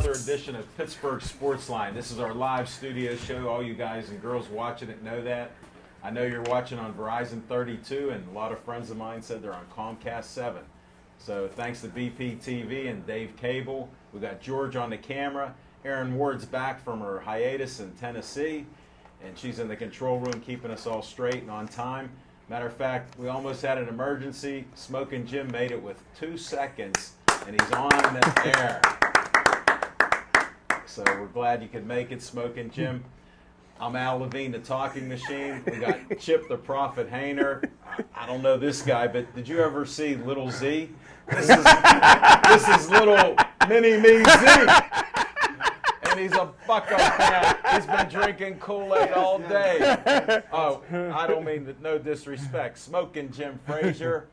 another edition of Pittsburgh Sportsline. This is our live studio show. All you guys and girls watching it know that. I know you're watching on Verizon 32, and a lot of friends of mine said they're on Comcast 7. So thanks to BPTV and Dave Cable. We got George on the camera. Erin Ward's back from her hiatus in Tennessee, and she's in the control room keeping us all straight and on time. Matter of fact, we almost had an emergency. Smoking Jim made it with 2 seconds, and he's on the air. So we're glad you could make it, Smoking Jim. I'm Al Levine, the talking machine. We got Chip the Prophet Hayner. I don't know this guy, but did you ever see Little Z? This is little mini me Z. And he's a Bucko fan. He's been drinking Kool-Aid all day. Oh, I don't mean no disrespect. Smoking Jim Frazier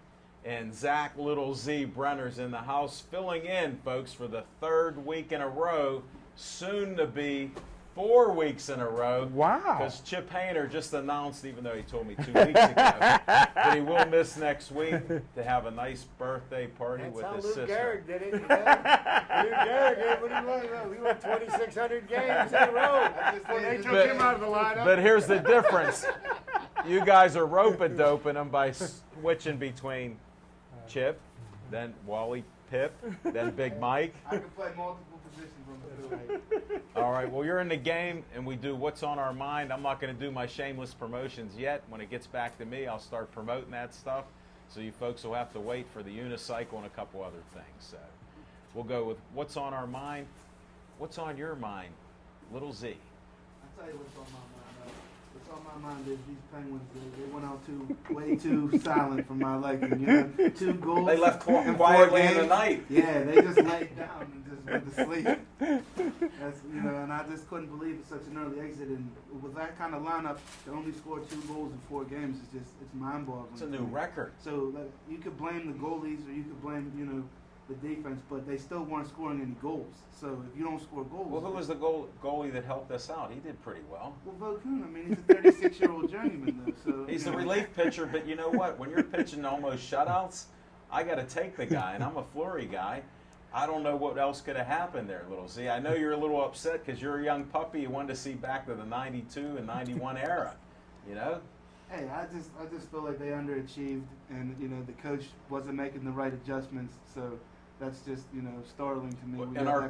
and Zach Little Z Brenner's in the house, filling in, folks, for the 3rd week in a row, soon to be 4 weeks in a row. Wow. Because Chip Hayner just announced, even though he told me 2 weeks ago, that he will miss next week to have a nice birthday party with his sister. Luke Garrett did it. You know? Luke Garrett did what he wanted. We won 2,600 games in a row. They took him out of the lineup. But here's the difference. You guys are rope-a-doping him by switching between Chip, then Wally Pip, then Big Mike. I can play multiple positions on the field. All right, well, you're in the game, and we do What's on Our Mind. I'm not going to do my shameless promotions yet. When it gets back to me, I'll start promoting that stuff. So you folks will have to wait for the unicycle and a couple other things. So we'll go with What's on Our Mind. What's on your mind, Little Z? I'll tell you what's on my mind. What's on my mind is these Penguins, they went out way too silent for my liking. You know, 2 goals. They left in 4 quietly in the games. night. Yeah, they just laid down and just went to sleep. That's, you know, and I just couldn't believe it's such an early exit. And with that kind of lineup, to only score 2 goals in 4 games is just, it's mind-boggling. It's a new record. So you could blame the goalies or you could blame, you know, the defense, but they still weren't scoring any goals. So if you don't score goals... Well, who was the goalie that helped us out? He did pretty well. Well, Vokoun, I mean, he's a 36-year-old journeyman, though. So, He's the relief pitcher, but you know what? When you're pitching almost shutouts, I got to take the guy, and I'm a Fleury guy. I don't know what else could have happened there, Little Z. I know you're a little upset because you're a young puppy. You wanted to see back to the 92 and 91 era, you know? Hey, I just feel like they underachieved, and, you know, the coach wasn't making the right adjustments, so... That's just, you know, startling to me. In our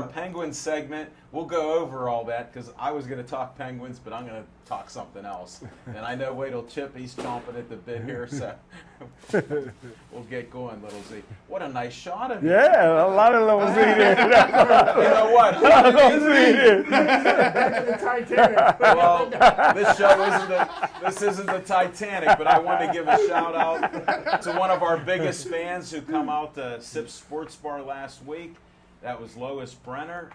Penguin segment, we'll go over all that because I was going to talk Penguins, but I'm going to talk something else. And I know wait till Chip, he's chomping at the bit here, so we'll get going, Little Z. What a nice shot of you. Yeah, a lot of Little Z there. You know what? A lot of Little Z there. Well, this isn't the Titanic, but I wanted to give a shout out to one of our biggest fans who come out to Sip Sports Bar last week. That was Lois Brenner.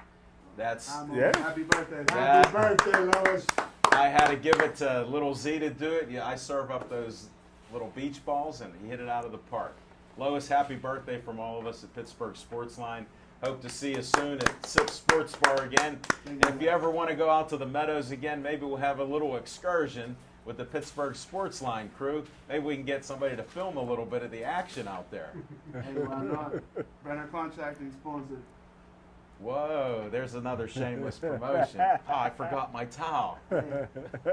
That's Happy birthday. Happy birthday, Lois. I had to give it to Little Z to do it. Yeah, I serve up those little beach balls, and he hit it out of the park. Lois, happy birthday from all of us at Pittsburgh Sportsline. Hope to see you soon at Sip Sports Bar again. And if you ever want to go out to the Meadows again, maybe we'll have a little excursion with the Pittsburgh Sportsline crew. Maybe we can get somebody to film a little bit of the action out there. Hey, why not? Brenner Contracting sponsored. Whoa, there's another shameless promotion. Oh, I forgot my towel. Hey,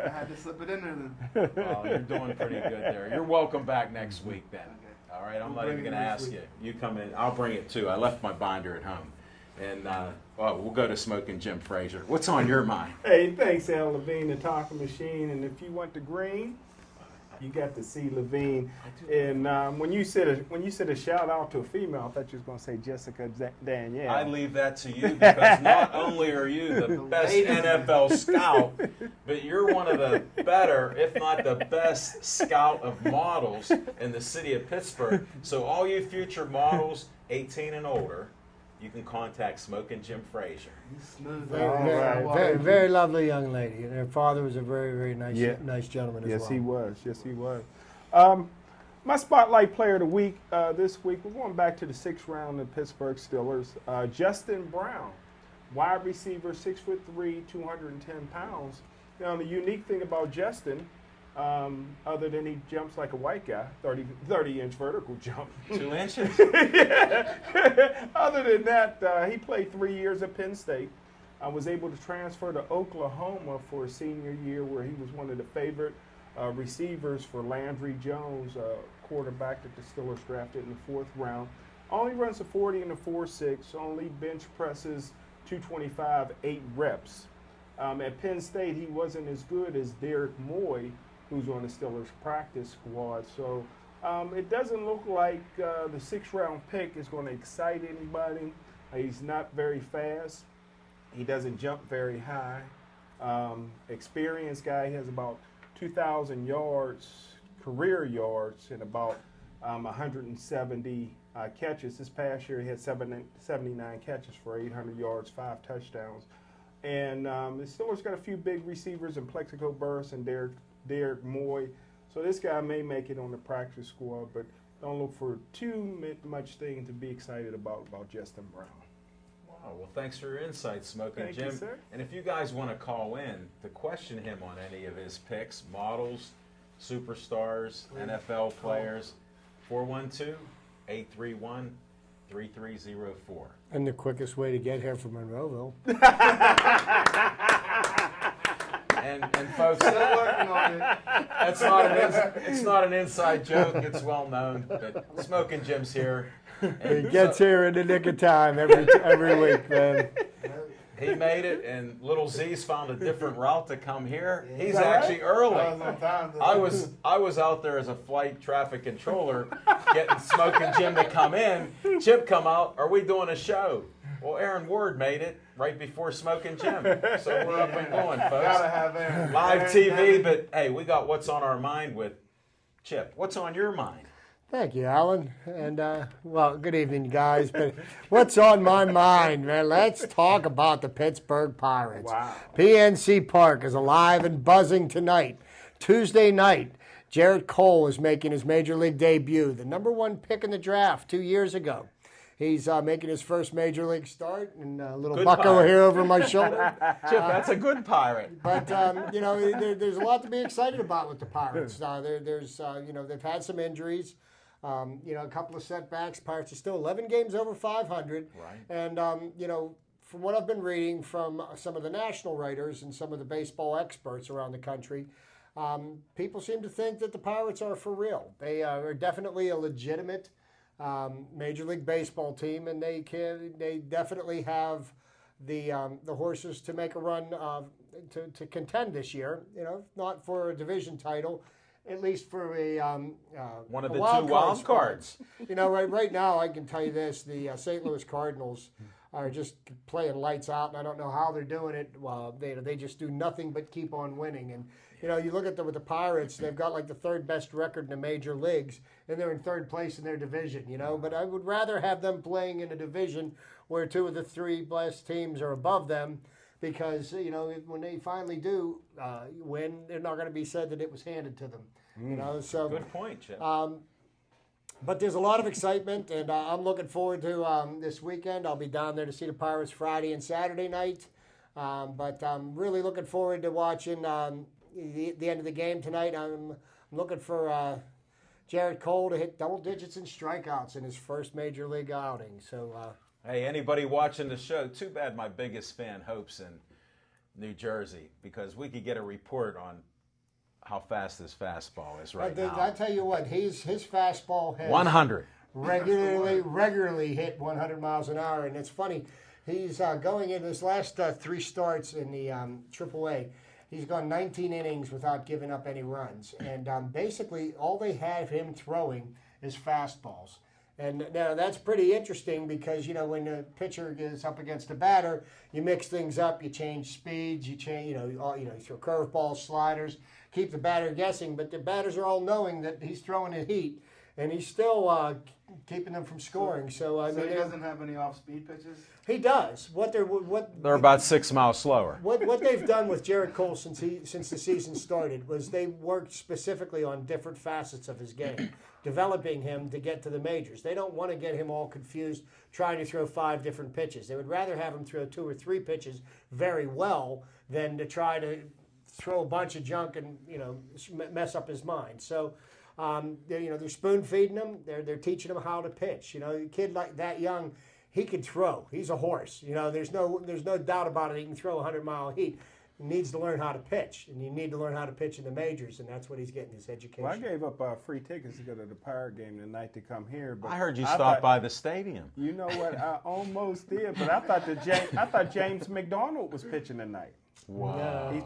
I had to slip it in there then. Oh, you're doing pretty good there. You're welcome back next week then. Okay. All right, I'm not even going to ask you. You come in. I'll bring it too. I left my binder at home. And we'll go to Smoking Jim Frazier. What's on your mind? Hey, thanks, Al Levine, the talking machine. And if you went to Green, you got to see Levine. And when you said a shout out to a female, I thought you was going to say Jessica Danielle. I leave that to you because not only are you the best NFL scout, but you're one of the better, if not the best, scout of models in the city of Pittsburgh. So all you future models, 18 and older, you can contact Smoking Jim Frazier. Very lovely young lady. And her father was a very, very nice gentleman as well. Yes, he was. Yes, he was. My spotlight player of the week this week, we're going back to the 6th round of Pittsburgh Steelers. Justin Brown, wide receiver, 6'3", 210 pounds. Now, the unique thing about Justin, other than he jumps like a white guy, 30-inch vertical jump. 2 inches. Other than that, he played 3 years at Penn State. I was able to transfer to Oklahoma for his senior year, where he was one of the favorite receivers for Landry Jones, quarterback that the Steelers drafted in the 4th round. Only runs a 40 and a 4.6, only bench presses 225, 8 reps. At Penn State, he wasn't as good as Derek Moy, who's on the Steelers practice squad. So it doesn't look like the 6th-round pick is going to excite anybody. He's not very fast. He doesn't jump very high. Experienced guy. He has about 2,000 yards, career yards, and about 170 catches. This past year, he had 79 catches for 800 yards, 5 touchdowns. And the Steelers got a few big receivers in Plexico Burress and Derek Moy. So this guy may make it on the practice squad, but don't look for too much thing to be excited about Justin Brown. Wow, well, thanks for your insights, Smoking Thank Jim. you, sir. And if you guys want to call in to question him on any of his picks, models, superstars, NFL players, 412-831-3304. And the quickest way to get here from Monroeville. And folks, it's not an inside joke. It's well known. But Smoking Jim's here. He gets here in the nick of time every week, man. He made it, and Little Z's found a different route to come here. He's that actually early. I I was out there as a flight traffic controller, getting Smoking Jim to come in. Chip come out. Are we doing a show? Well, Aaron Ward made it right before Smoking Jim, so we're up and going, folks. Gotta have Aaron. Live Aaron, TV, but hey, we got what's on our mind with Chip. What's on your mind? Thank you, Alan. And, well, good evening, guys. But what's on my mind, man? Let's talk about the Pittsburgh Pirates. Wow. PNC Park is alive and buzzing tonight. Tuesday night, Jarrett Cole is making his Major League debut, the #1 pick in the draft 2 years ago. He's making his first Major League start, and a little Good bucko Pirate. here over my shoulder. Chip, that's a good pirate. But, you know, there's a lot to be excited about with the Pirates. There's you know, they've had some injuries. You know, a couple of setbacks. Pirates are still 11 games over 500. Right. And, you know, from what I've been reading from some of the national writers and some of the baseball experts around the country, people seem to think that the Pirates are for real. They are definitely a legitimate Major League Baseball team, and they definitely have the horses to make a run to contend this year. You know, not for a division title, at least for a One of a the wild two wild spot. cards. You know, right now I can tell you this: the St. Louis Cardinals are just playing lights out, and I don't know how they're doing it. Well, they just do nothing but keep on winning. And you know, you look at with the Pirates; they've got like the 3rd best record in the major leagues, and they're in 3rd place in their division. You know, but I would rather have them playing in a division where 2 of the 3 best teams are above them. Because, you know, when they finally do win, they're not going to be said that it was handed to them. You know, so Good point, Chip. but there's a lot of excitement, and I'm looking forward to this weekend. I'll be down there to see the Pirates Friday and Saturday night. But I'm really looking forward to watching the end of the game tonight. I'm looking for Jarrett Cole to hit double digits in strikeouts in his first major league outing. So. Hey, anybody watching the show, too bad my biggest fan Hope's in New Jersey, because we could get a report on how fast this fastball is right I now. tell you what, his fastball has 100. regularly hit 100 miles an hour, and it's funny. He's going in his last 3 starts in the AAA. He's gone 19 innings without giving up any runs, and basically all they have him throwing is fastballs. And now that's pretty interesting because, you know, when the pitcher gets up against a batter, you mix things up, you change speeds, you throw curveballs, sliders, keep the batter guessing. But the batters are all knowing that he's throwing a heat, and he's still keeping them from scoring. So I mean, he doesn't have any off-speed pitches? he does. They're about 6 miles slower. What they've done with Jarrett Cole since the season started was they worked specifically on different facets of his game, developing him to get to the majors. They don't want to get him all confused trying to throw 5 different pitches. They would rather have him throw 2 or 3 pitches very well than to try to throw a bunch of junk and mess up his mind. So. They're spoon feeding him. They're teaching him how to pitch. A kid like that young, he can throw. He's a horse. There's no doubt about it. He can throw 100-mile heat. He needs to learn how to pitch, and you need to learn how to pitch in the majors, and that's what he's getting his education. Well, I gave up free tickets to go to the Pirate game tonight to come here. But I heard you stop by the stadium. You know what? I almost did, but I thought James McDonald was pitching tonight. Wow. No. He's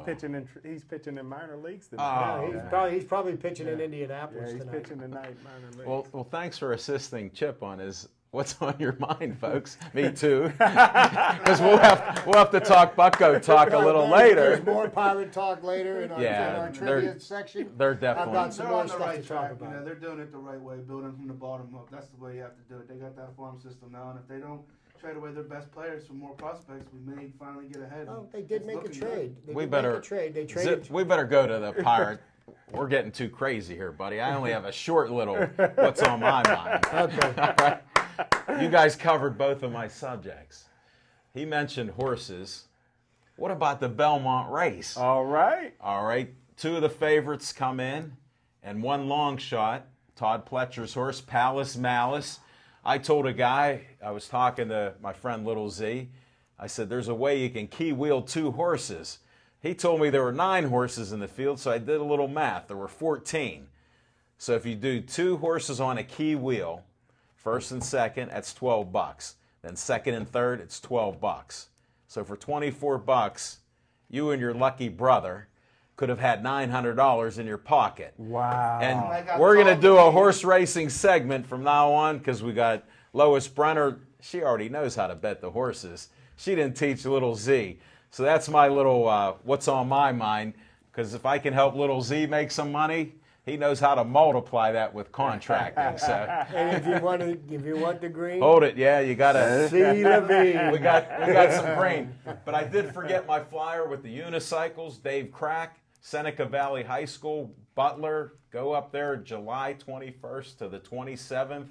pitching in minor leagues tonight. He's probably pitching in Indianapolis he's tonight. pitching tonight minor leagues. Well, thanks for assisting Chip on his What's on your mind, folks. Me too. Because we'll have to talk Bucko talk a little later. There's more pirate talk later in our trivia section. They're definitely. I've got some They're more on the stuff right to talk track. about. They're doing it the right way, building from the bottom up. That's the way you have to do it. They got that farm system now, and if they don't trade away their best players for more prospects, we may finally get ahead. Oh, they did make a trade. We better go to the Pirate. We're getting too crazy here, buddy. I only have a short little what's on my mind. Okay. You guys covered both of my subjects. He mentioned horses. What about the Belmont race? All right. All right. Two of the favorites come in, and one long shot, Todd Pletcher's horse, Palace Malice. I told a guy, I was talking to my friend Little Z, I said, there's a way you can key wheel two horses. He told me there were 9 horses in the field, so I did a little math. There were 14. So if you do 2 horses on a key wheel, first and second, that's $12. Then second and third, it's $12. So for $24, you and your lucky brother could have had $900 in your pocket. Wow. And we're going to do a horse racing segment from now on because we got Lois Brenner. She already knows how to bet the horses. She didn't teach Little Z. So that's my little what's on my mind, because if I can help Little Z make some money, he knows how to multiply that with contracting. So. And if you want the green, Hold it, yeah, you got to. C. Levine. We got some green. But I did forget my flyer with the unicycles. Dave Crack, Seneca Valley High School, Butler. Go up there July 21st to the 27th.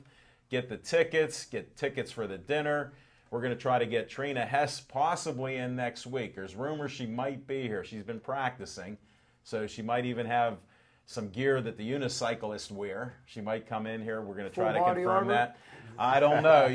Get tickets for the dinner. We're going to try to get Trina Hess possibly in next week. There's rumors she might be here. She's been practicing, so she might even have some gear that the unicyclists wear. She might come in here. We're going to try to confirm that. I don't know.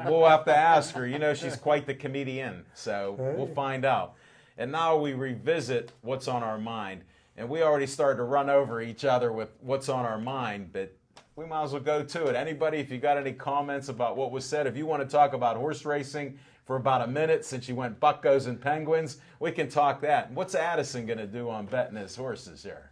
We'll have to ask her. You know, she's quite the comedian, so we'll find out. And now we revisit what's on our mind. And we already started to run over each other with what's on our mind, but we might as well go to it. Anybody, if you got any comments about what was said, if you want to talk about horse racing for about a minute, since you went Buccos and Penguins, we can talk that. What's Addison going to do on betting his horses here?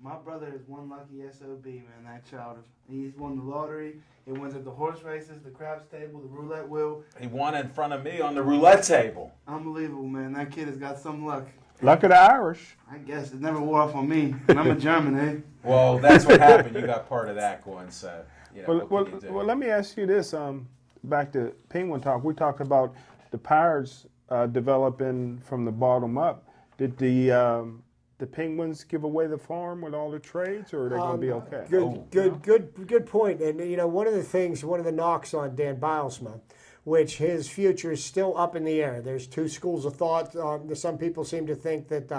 My brother is one lucky SOB, man, that child. He's won the lottery. He wins at the horse races, the craps table, the roulette wheel. He won in front of me on the roulette table. Unbelievable, man. That kid has got some luck. Luck of the Irish. I guess it never wore off on me. And I'm a German, eh? Well, that's what happened. You got part of that going, so, you know, what can you do? Well, let me ask you this. Back to Penguin Talk, we talked about the Pirates developing from the bottom up. Did the Penguins give away the farm with all the trades, or are they going to be okay? Good point. And you know, one of the knocks on Dan Bilesma, which his future is still up in the air. There's 2 schools of thought. Some people seem to think that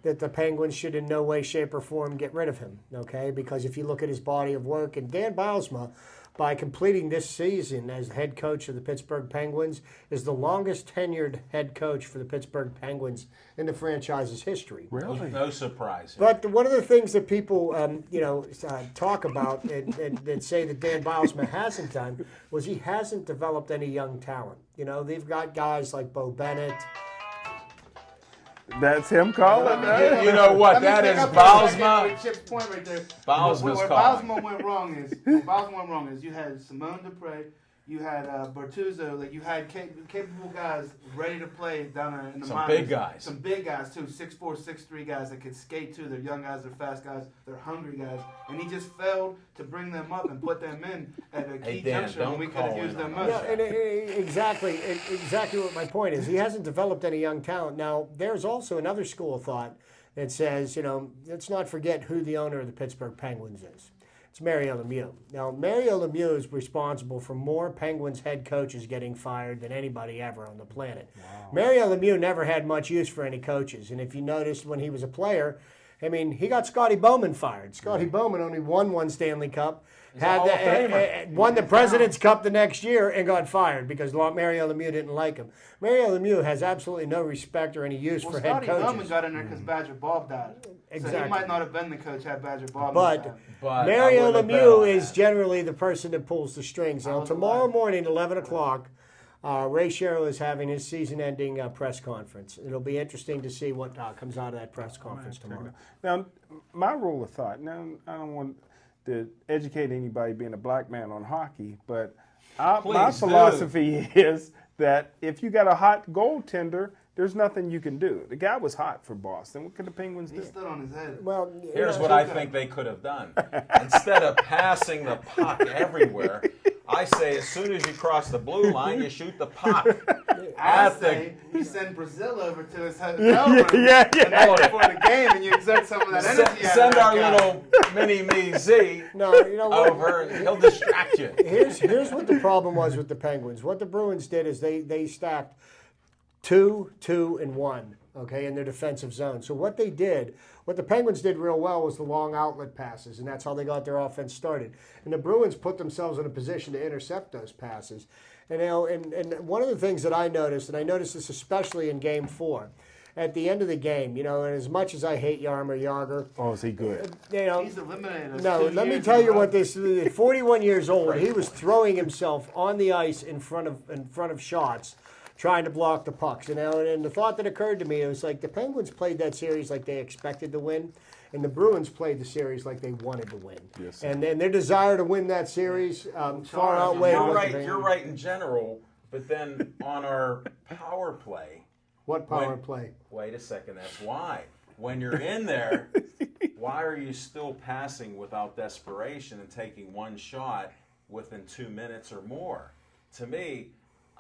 the Penguins should in no way, shape, or form get rid of him. Okay, because if you look at his body of work, and Dan Bilesma, by completing this season as head coach of the Pittsburgh Penguins, is the longest tenured head coach for the Pittsburgh Penguins in the franchise's history. Really? No surprise. But one of the things that people, talk about and say that Dan Bilesma hasn't done was he hasn't developed any young talent. You know, they've got guys like Bo Bennett. That's him calling. You know what? That is Bilesma. Chip's point right there. Bilesma's Where calling. Bilesma went wrong is you had Simone Dupre, you had Bertuzzo, like you had capable guys ready to play down in the Some minors. big guys. Some big guys too, 6'4", 6'3" guys that could skate too. They're young guys, they're fast guys, they're hungry guys, and he just failed to bring them up and put them in at a key Dan, juncture when we could have don't used call them in on most. Yeah, and exactly what my point is. He hasn't developed any young talent. Now, there's also another school of thought that says, let's not forget who the owner of the Pittsburgh Penguins is. It's Mario Lemieux. Now, Mario Lemieux is responsible for more Penguins head coaches getting fired than anybody ever on the planet. Wow. Mario Lemieux never had much use for any coaches. And if you noticed when he was a player, I mean, he got Scotty Bowman fired. Scotty Bowman only won one Stanley Cup, won the President's Cup the next year, and got fired because Mario Lemieux didn't like him. Mario Lemieux has absolutely no respect or any use for head coaches. Scotty Bowman got in there because Badger Bob died. Exactly. So he might not have been the coach had Badger Bob But not But Mario I wouldn't have bet Lemieux on is that. generally the person that pulls the strings. Now, was tomorrow alive. morning, 11 o'clock, Ray Sherrill is having his season-ending press conference. It'll be interesting to see what comes out of that press conference tomorrow. Now, my rule of thought, now I don't want to educate anybody being a black man on hockey, but my Please do. philosophy is that if you got a hot goaltender, there's nothing you can do. The guy was hot for Boston. What could the Penguins He do? stood on his head. Well, Here's what I think they could have done. Instead of passing the puck everywhere, I say as soon as you cross the blue line, you shoot the puck. I At the say you send Brazil over to his hotel room yeah. the night before the game, and you exert some of that energy. out of send that our guy. little mini me Z No, you know what? over, and he'll distract you. Here's what the problem was with the Penguins. What the Bruins did is they stacked 2, 2, and 1, okay, in their defensive zone. So what the Penguins did real well was the long outlet passes, and that's how they got their offense started. And the Bruins put themselves in a position to intercept those passes. And, you know, and one of the things that I noticed, and I noticed this especially in Game 4, at the end of the game, you know, and as much as I hate Jaromir Jagr, Oh, is he good? you know, He's eliminated us. no, 2 let me years tell in you a row. what this. 41 years old, he was throwing himself on the ice in front of shots, trying to block the pucks. And the thought that occurred to me, it was like the Penguins played that series like they expected to win, and the Bruins played the series like they wanted to win. Yes, sir. And then their desire to win that series far outweighed. You're what the right. Penguins- You're right in general, but then on our power play. What power When- play? Wait a second. That's why. When you're in there, why are you still passing without desperation and taking one shot within 2 minutes or more? To me,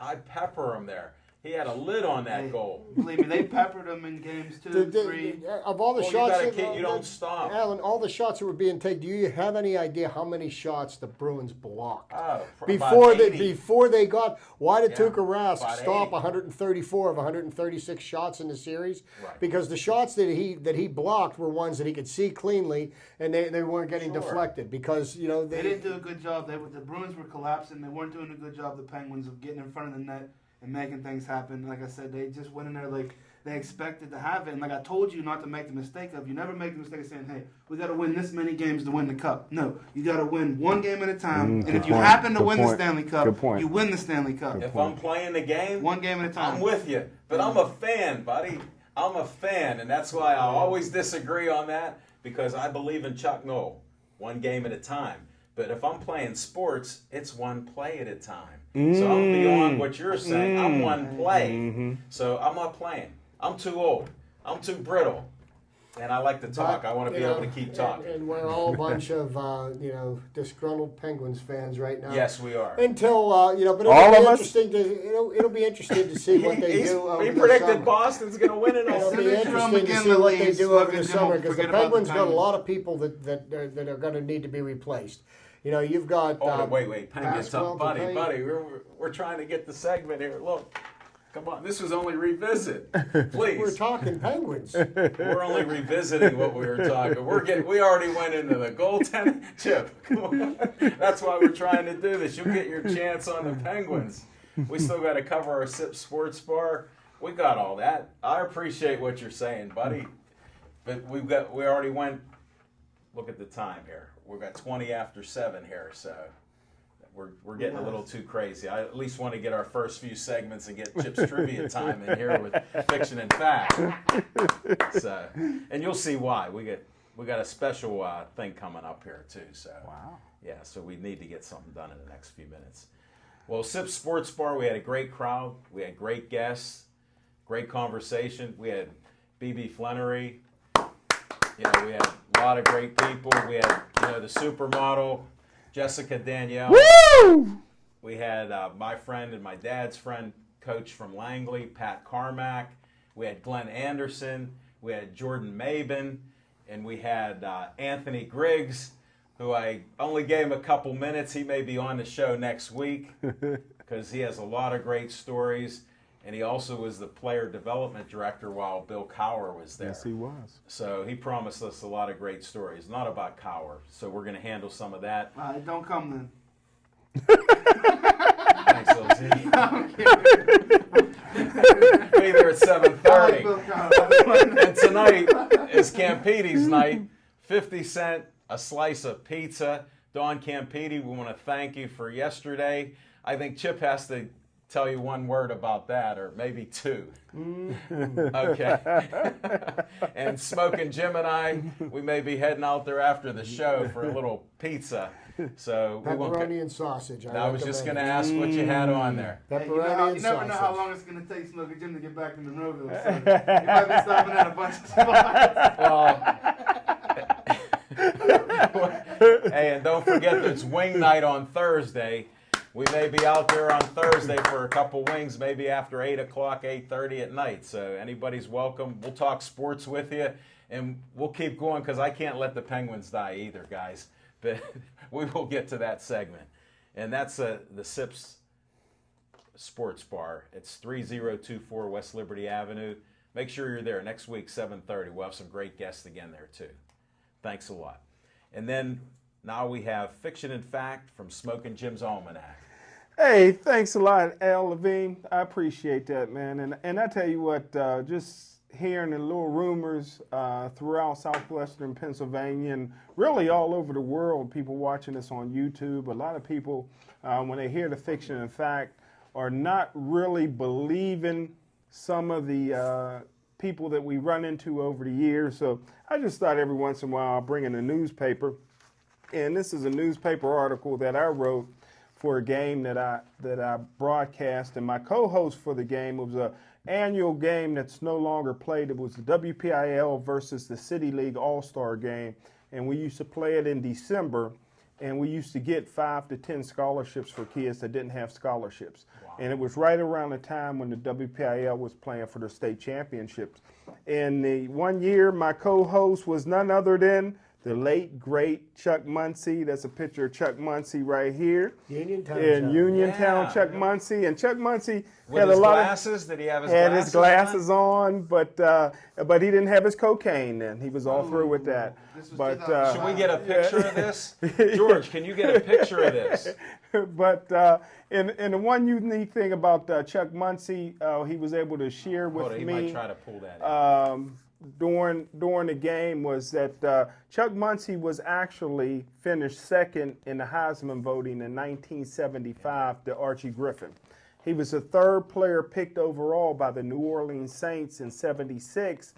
I'd pepper him there. He had a lid on that goal. Believe me, they peppered him in games 2, 3. Of all the Well, shots, you gotta you don't stop. Alan, all the shots that were being taken. Do you have any idea how many shots the Bruins blocked? Oh, Before about they 80. before they got, why did Yeah, Tuukka Rask about stop 80. 134 of 136 shots in the series? Right. Because the shots that he blocked were ones that he could see cleanly, and they weren't getting Sure. deflected because They didn't do a good job. The Bruins were collapsing. They weren't doing a good job, the Penguins, of getting in front of the net and making things happen. Like I said, they just went in there like they expected to have it. And like I told you not to make the mistake of, you never make the mistake of saying, hey, we got to win this many games to win the cup. No, you got to win one game at a time. And good if you point. happen to Good win the point. Stanley Cup, Good point. you win the Stanley Cup. If I'm playing the game, One game at a time. I'm with you. But I'm a fan, buddy. I'm a fan, and that's why I always disagree on that, because I believe in Chuck Noll, one game at a time. But if I'm playing sports, it's one play at a time. So I'm beyond what you're saying. I'm one play. So I'm not playing. I'm too old. I'm too brittle. And I like to talk. I want to be able to keep talking. And we're all a bunch of disgruntled Penguins fans right now. Yes, we are. Until but All it'll be of us? interesting it'll be interesting to see what they do over He the predicted summer. Boston's going to win it all. It'll As be soon as Jerome interesting to see McGinley what they leaves, do over look the at summer Jim, because the forget about the Penguins got a Penguins. lot of people that are going to need to be replaced. You know, you've got. Oh, wait. Penn gets Pascal up. Buddy. Dupuis. We're trying to get the segment here. Look. Come on. This was only revisit. Please. We're talking Penguins. We're only revisiting what we were talking. We already went into the goaltending. Chip, come on. That's why we're trying to do this. You'll get your chance on the Penguins. We still got to cover our Sip Sports Bar. We got all that. I appreciate what you're saying, buddy. But we already went. Look at the time here. We've got 20 after 7 here, so we're getting a little too crazy. I at least want to get our first few segments and get Chip's trivia time in here with fiction and fact. So, and you'll see why. We got a special thing coming up here too. So Wow. yeah, so we need to get something done in the next few minutes. Well, Sip Sports Bar, we had a great crowd. We had great guests, great conversation. We had BB Flannery. We had a lot of great people. We had the supermodel Jessica Danielle. Woo! We had my friend and my dad's friend, coach from Langley, Pat Carmack. We had Glenn Anderson. We had Jordan Maben. And we had Anthony Griggs. who I only gave him a couple minutes. He may be on the show next week because he has a lot of great stories. And he also was the player development director while Bill Cowher was there. Yes, he was. So he promised us a lot of great stories, not about Cowher. So we're going to handle some of that. Don't come then. Thanks, LZ. Be there at 7:30. And tonight is Campidi's night. 50 cent a slice of pizza. Don Campidi, we want to thank you for yesterday. I think Chip has to tell you one word about that, or maybe two. Okay. And Smoking Jim and I, we may be heading out there after the show for a little pizza. So Pepperoni and sausage. I was just going to ask what you had on there. Pepperoni and you never sausage. know how long it's going to take Smoking Jim to get back to Monroeville. So you might be stopping at a bunch of spots. Well, hey, and don't forget there's wing night on Thursday. We may be out there on Thursday for a couple wings, maybe after 8 o'clock, 8:30 at night. So anybody's welcome. We'll talk sports with you, and we'll keep going because I can't let the Penguins die either, guys. But we will get to that segment. And that's the Sips Sports Bar. It's 3024 West Liberty Avenue. Make sure you're there next week, 7:30. We'll have some great guests again there, too. Thanks a lot. And then now we have Fiction and Fact from Smoking Jim's Almanac. Hey, thanks a lot, Al Levine. I appreciate that, man. And I tell you what, just hearing the little rumors throughout southwestern Pennsylvania and really all over the world, people watching us on YouTube, a lot of people, when they hear the Fiction and Fact, are not really believing some of the people that we run into over the years. So I just thought every once in a while I'll bring in a newspaper. And this is a newspaper article that I wrote for a game that I broadcast, and my co-host for the game was an annual game that's no longer played. It was the WPIL versus the City League All-Star game, and we used to play it in December, and we used to get 5 to 10 scholarships for kids that didn't have scholarships. Wow. And it was right around the time when the WPIL was playing for the state championships. And the one year, my co-host was none other than the late, great Chuck Muncie. That's a picture of Chuck Muncie right here. Uniontown. In Uniontown, Chuck Muncie. And Chuck Muncie had his a lot glasses? of... Did he have his had glasses his glasses on, but he didn't have his cocaine then. He was all through with that. But should we get a picture of this? George, can you get a picture of this? But and the one unique thing about Chuck Muncie, he was able to share with me. He might try to pull that in. During the game was that Chuck Muncie was actually finished second in the Heisman voting in 1975 to Archie Griffin. He was the third player picked overall by the New Orleans Saints in '76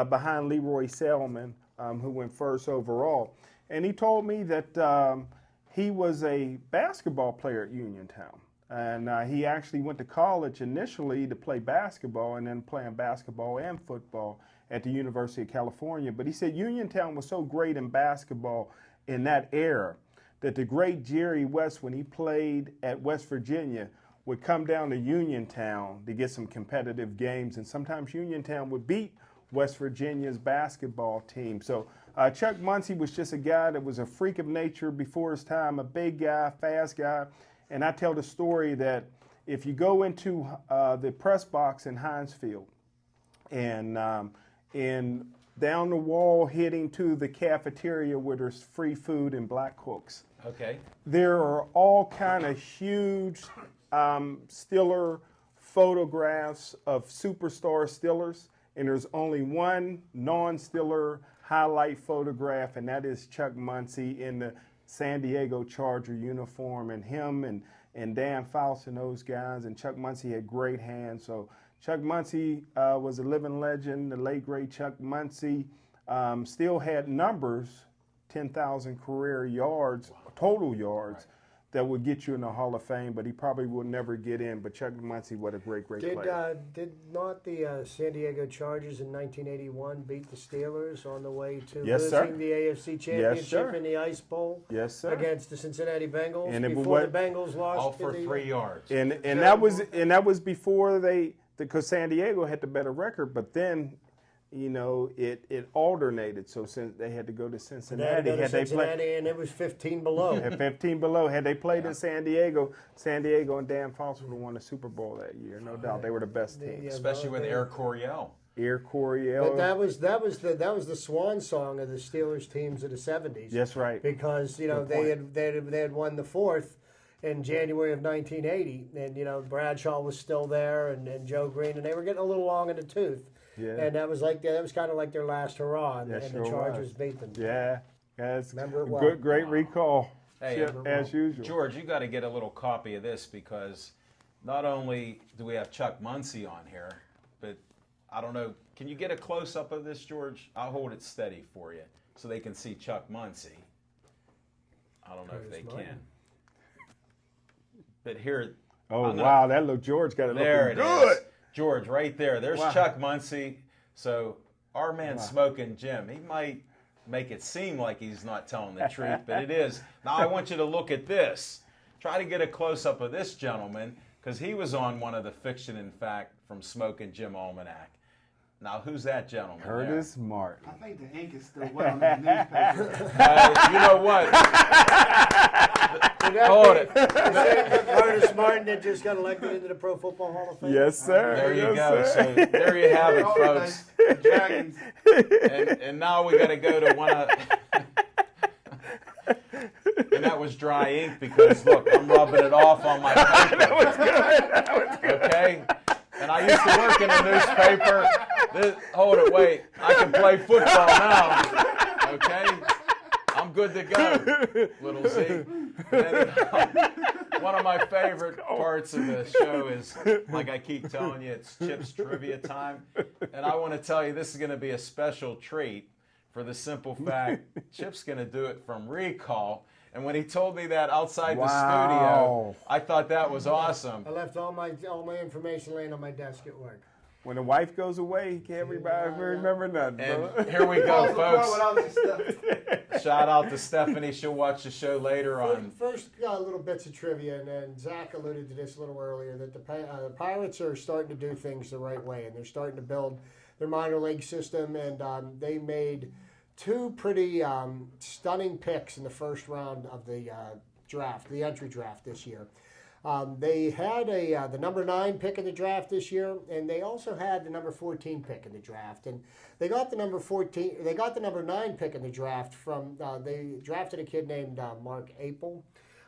behind Leroy Selman, who went first overall. And he told me that he was a basketball player at Uniontown. And he actually went to college initially to play basketball and then playing basketball and football at the University of California. But he said Uniontown was so great in basketball in that era that the great Jerry West, when he played at West Virginia, would come down to Uniontown to get some competitive games. And sometimes Uniontown would beat West Virginia's basketball team. So Chuck Muncie was just a guy that was a freak of nature before his time, a big guy, fast guy. And I tell the story that if you go into the press box in Heinz Field and down the wall heading to the cafeteria where there's free food and black cooks. Okay. There are all kind of huge Stiller photographs of superstar Stillers, and there's only one non-Stiller highlight photograph, and that is Chuck Muncie in the San Diego Charger uniform, and him and Dan Faust and those guys, and Chuck Muncie had great hands. So Chuck Muncie was a living legend. The late, great Chuck Muncie still had numbers, 10,000 career yards, total yards, that would get you in the Hall of Fame, but he probably would never get in. But Chuck Muncie, what a great player. Did not the San Diego Chargers in 1981 beat the Steelers on the way to Yes, sir. losing the AFC Championship in the Ice Bowl? Yes, sir. Against the Cincinnati Bengals And it before was- the Bengals lost All to for the, 3 yards. And that was before because San Diego had the better record. But then you know, it alternated. So since they had to go to And they Cincinnati, had to go to had they played Cincinnati, and it was 15 below. at 15 below, had they played in San Diego and Dan Foster would have won the Super Bowl that year, no doubt. They were the best team. Especially with Air Coryell. Air Coryell. But that was the swan song of the Steelers teams of the 70s. That's right. Because you know Good they had won the fourth in January of 1980, and you know Bradshaw was still there, and Joe Green, and they were getting a little long in the tooth. Yeah. And that was kind of like their last hurrah, and, That and sure the Chargers was. beat them. Yeah. That's Remember it well. good, great recall. Hey, Chip, as usual. George, you got to get a little copy of this because not only do we have Chuck Muncie on here, but I don't know. Can you get a close up of this, George? I'll hold it steady for you so they can see Chuck Muncie. I don't know if they can. But here. Oh, wow. That look, George got it looking good. Is. George, right there. There's Chuck Muncie. So our man Smoking Jim, he might make it seem like he's not telling the truth, but it is. Now I want you to look at this. Try to get a close-up of this gentleman because he was on one of the Fiction and Fact from Smoking Jim Almanac. Now, who's that gentleman? Curtis Martin. I think the ink is still wet on the newspaper. You know what? Hold it. Curtis Martin that just got elected into the Pro Football Hall of Fame. Yes, sir. There you Yes, go. sir. So there you have it, folks. The Dragons. And now we got to go to one of. And that was dry ink because look, I'm rubbing it off on my paper. That was good. Okay. And I used to work in a newspaper. Hold it, wait. I can play football now. Okay. I'm good to go, little Z. One of my favorite parts of the show is, like I keep telling you, it's Chip's trivia time. And I want to tell you, this is going to be a special treat for the simple fact Chip's going to do it from recall. And when he told me that outside the studio, I thought that was awesome. I left all my information laying on my desk at work. When the wife goes away, he can't remember nothing. And brother. here we go, folks. Folks. Shout out to Stephanie. She'll watch the show later on. First, little bits of trivia, and then Zach alluded to this a little earlier, that the Pirates are starting to do things the right way, and they're starting to build their minor league system, and they made two pretty stunning picks in the first round of the draft, the entry draft this year. They had the number 9 pick in the draft this year, and they also had the number 14 pick in the draft. And they got the number 14. They got the number 9 pick in the draft from. They drafted a kid named Mark Apel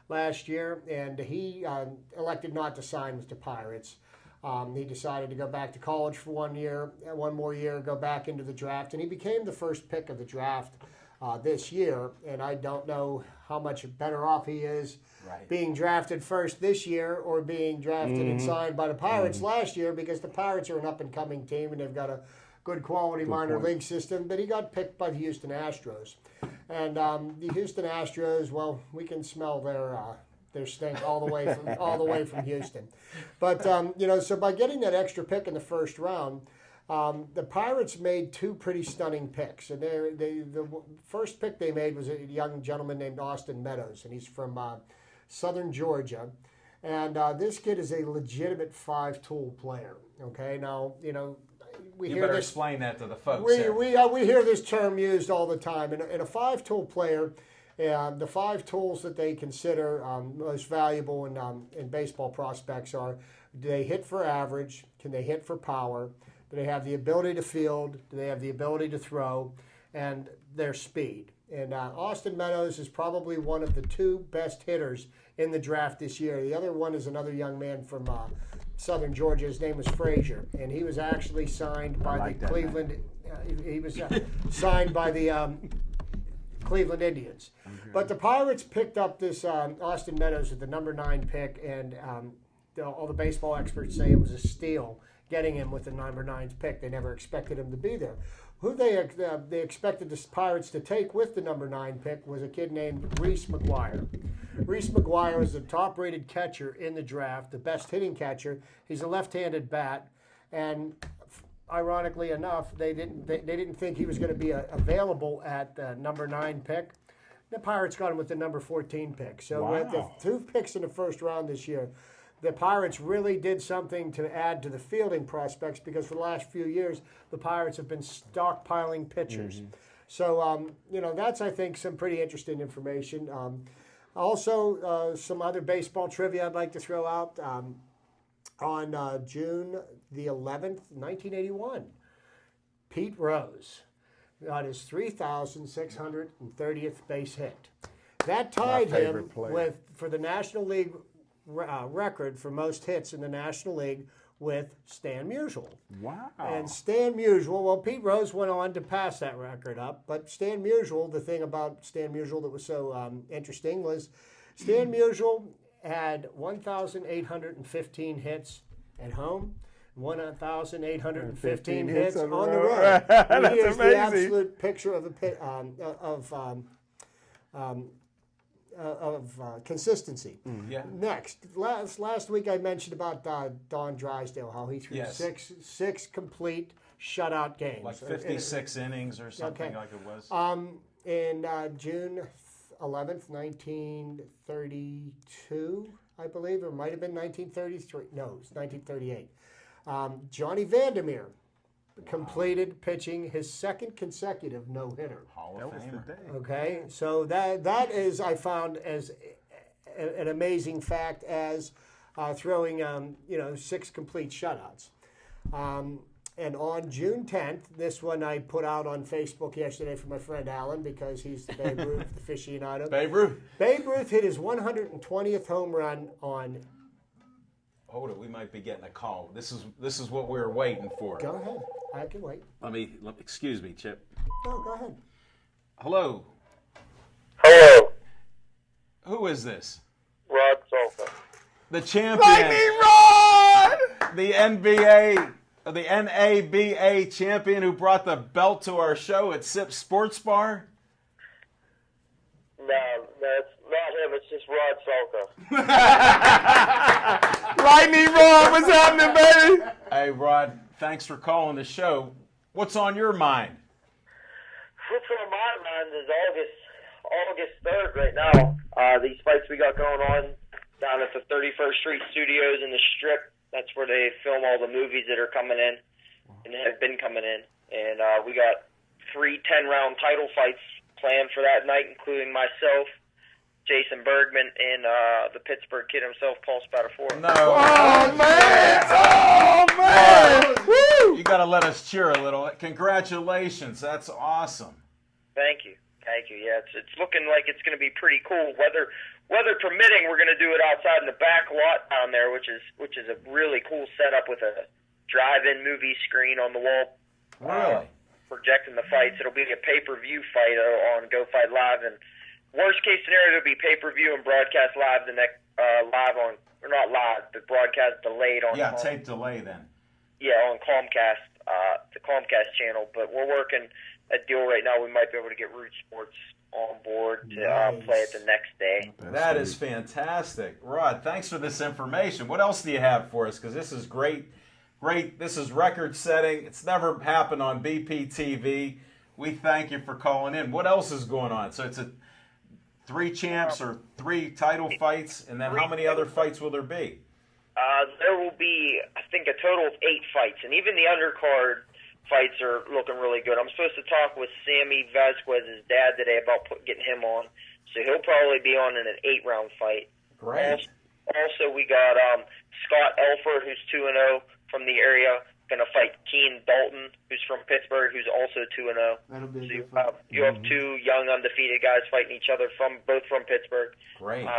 last year, and he elected not to sign with the Pirates. He decided to go back to college for 1 year, 1 more year, go back into the draft, and he became the first pick of the draft this year. And I don't know how much better off he is being drafted first this year or being drafted and signed by the Pirates last year, because the Pirates are an up-and-coming team and they've got a good quality minor league system. But he got picked by the Houston Astros. And the Houston Astros, well, we can smell their stink all the way from Houston. But so by getting that extra pick in the first round, the Pirates made 2 pretty stunning picks. And the first pick they made was a young gentleman named Austin Meadows, and he's from southern Georgia. And this kid is a legitimate 5-tool player. Okay, now we You hear better this. explain that to the folks. We hear this term used all the time. And a 5-tool player. The 5 tools that they consider most valuable in baseball prospects are: do they hit for average? Can they hit for power? Do they have the ability to field? Do they have the ability to throw? And their speed. And Austin Meadows is probably one of the 2 best hitters in the draft this year. The other one is another young man from southern Georgia. His name was Frazier, and he was actually signed by the Cleveland. He was signed by the Cleveland Indians. Okay. But the Pirates picked up this Austin Meadows at the number 9 pick, and all the baseball experts say it was a steal getting him with the number 9 pick. They never expected him to be there. Who they expected the Pirates to take with the number 9 pick was a kid named Reese McGuire. Reese McGuire is the top-rated catcher in the draft, the best hitting catcher. He's a left-handed bat, and ironically enough, they didn't think he was going to be available at the number 9 pick. The Pirates got him with the number 14 pick. So with the 2 picks in the first round this year, the Pirates really did something to add to the fielding prospects because for the last few years, the Pirates have been stockpiling pitchers. So, that's, I think, some pretty interesting information. Also, some other baseball trivia I'd like to throw out. On June the 11th, 1981, Pete Rose got his 3,630th base hit. That tied him for the National League record for most hits in the National League with Stan Musial. Wow. And Stan Musial, well, Pete Rose went on to pass that record up, but Stan Musial, the thing about Stan Musial that was so interesting was Stan Musial had 1,815 hits at home, 1,815 hits on the road. That's he is amazing. the absolute picture of consistency. Yeah. Next, last week I mentioned about Don Drysdale, how he threw Yes. six complete shutout games. Like 56 innings or something Okay. like it was. In June 11th, 1932, I believe, or it might have been 1933. No, it's 1938. Johnny Vandermeer completed pitching his second consecutive no-hitter. Hall of Famer. Okay, so that is, I found, as an amazing fact as throwing 6 complete shutouts. And on June 10th, this one I put out on Facebook yesterday for my friend Alan because he's the Babe Ruth aficionado. Babe Ruth. Babe Ruth hit his 120th home run on. Hold it, we might be getting a call. This is what we were waiting for. Go ahead, I can wait. Excuse me, Chip. No, go ahead. Hello. Hello, Who is this? Rod Salka. The champion. The NBA, the NABA champion who brought the belt to our show at Sip Sports Bar. No, that's not him. It's just Rod Salka. Lightning Rod, what's happening, baby? Hey, Rod, thanks for calling the show. What's on your mind? What's on my mind is August 3rd right now. These fights we got going on down at the 31st Street Studios in the Strip. That's where they film all the movies that are coming in and have been coming in. And we got 3 10-round title fights planned for that night, including myself, Jason Bergman, and the Pittsburgh kid himself, Paul Spadafora. No. Oh, man! Oh, man! Woo! You got to let us cheer a little. Congratulations. That's awesome. Thank you. Yeah, it's looking like it's going to be pretty cool. Weather permitting, we're going to do it outside in the back lot down there, which is a really cool setup with a drive-in movie screen on the wall. Really? Projecting the fights. It'll be a pay-per-view fight on Go Fight Live, and worst case scenario, it'll be pay-per-view and broadcast live the next live on, or not live, but broadcast delayed on. Yeah, tape delay then. Yeah, on Comcast, the Comcast channel. But we're working a deal right now. We might be able to get Root Sports on board to play it the next day. That is fantastic. Rod, thanks for this information. What else do you have for us? Because this is great. This is record setting. It's never happened on BPTV. We thank you for calling in. What else is going on? So it's 3 champs or 3 title fights, and then how many other fights will there be? There will be, I think, a total of 8 fights, and even the undercard fights are looking really good. I'm supposed to talk with Sammy Vasquez's dad today about getting him on, so he'll probably be on in an 8-round fight. Great. Also, we got Scott Elford, who's 2-0 from the area, going to fight Keen Dalton, who's from Pittsburgh, who's also 2-0. That'll be a So good fight. you have 2 young undefeated guys fighting each other both from Pittsburgh. Great.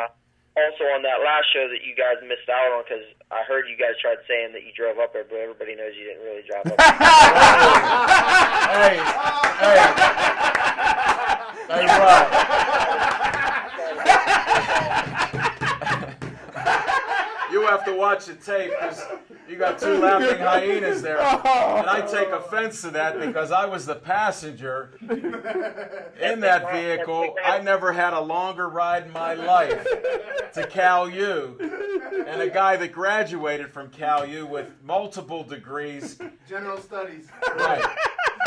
Also, on that last show that you guys missed out on, because I heard you guys tried saying that you drove up there, but everybody knows you didn't really drive up there. Hey, Rod. You have to watch the tape because you got 2 laughing hyenas there. And I take offense to that because I was the passenger in that vehicle. I never had a longer ride in my life to Cal U. And a guy that graduated from Cal U with multiple degrees. General Studies. Right.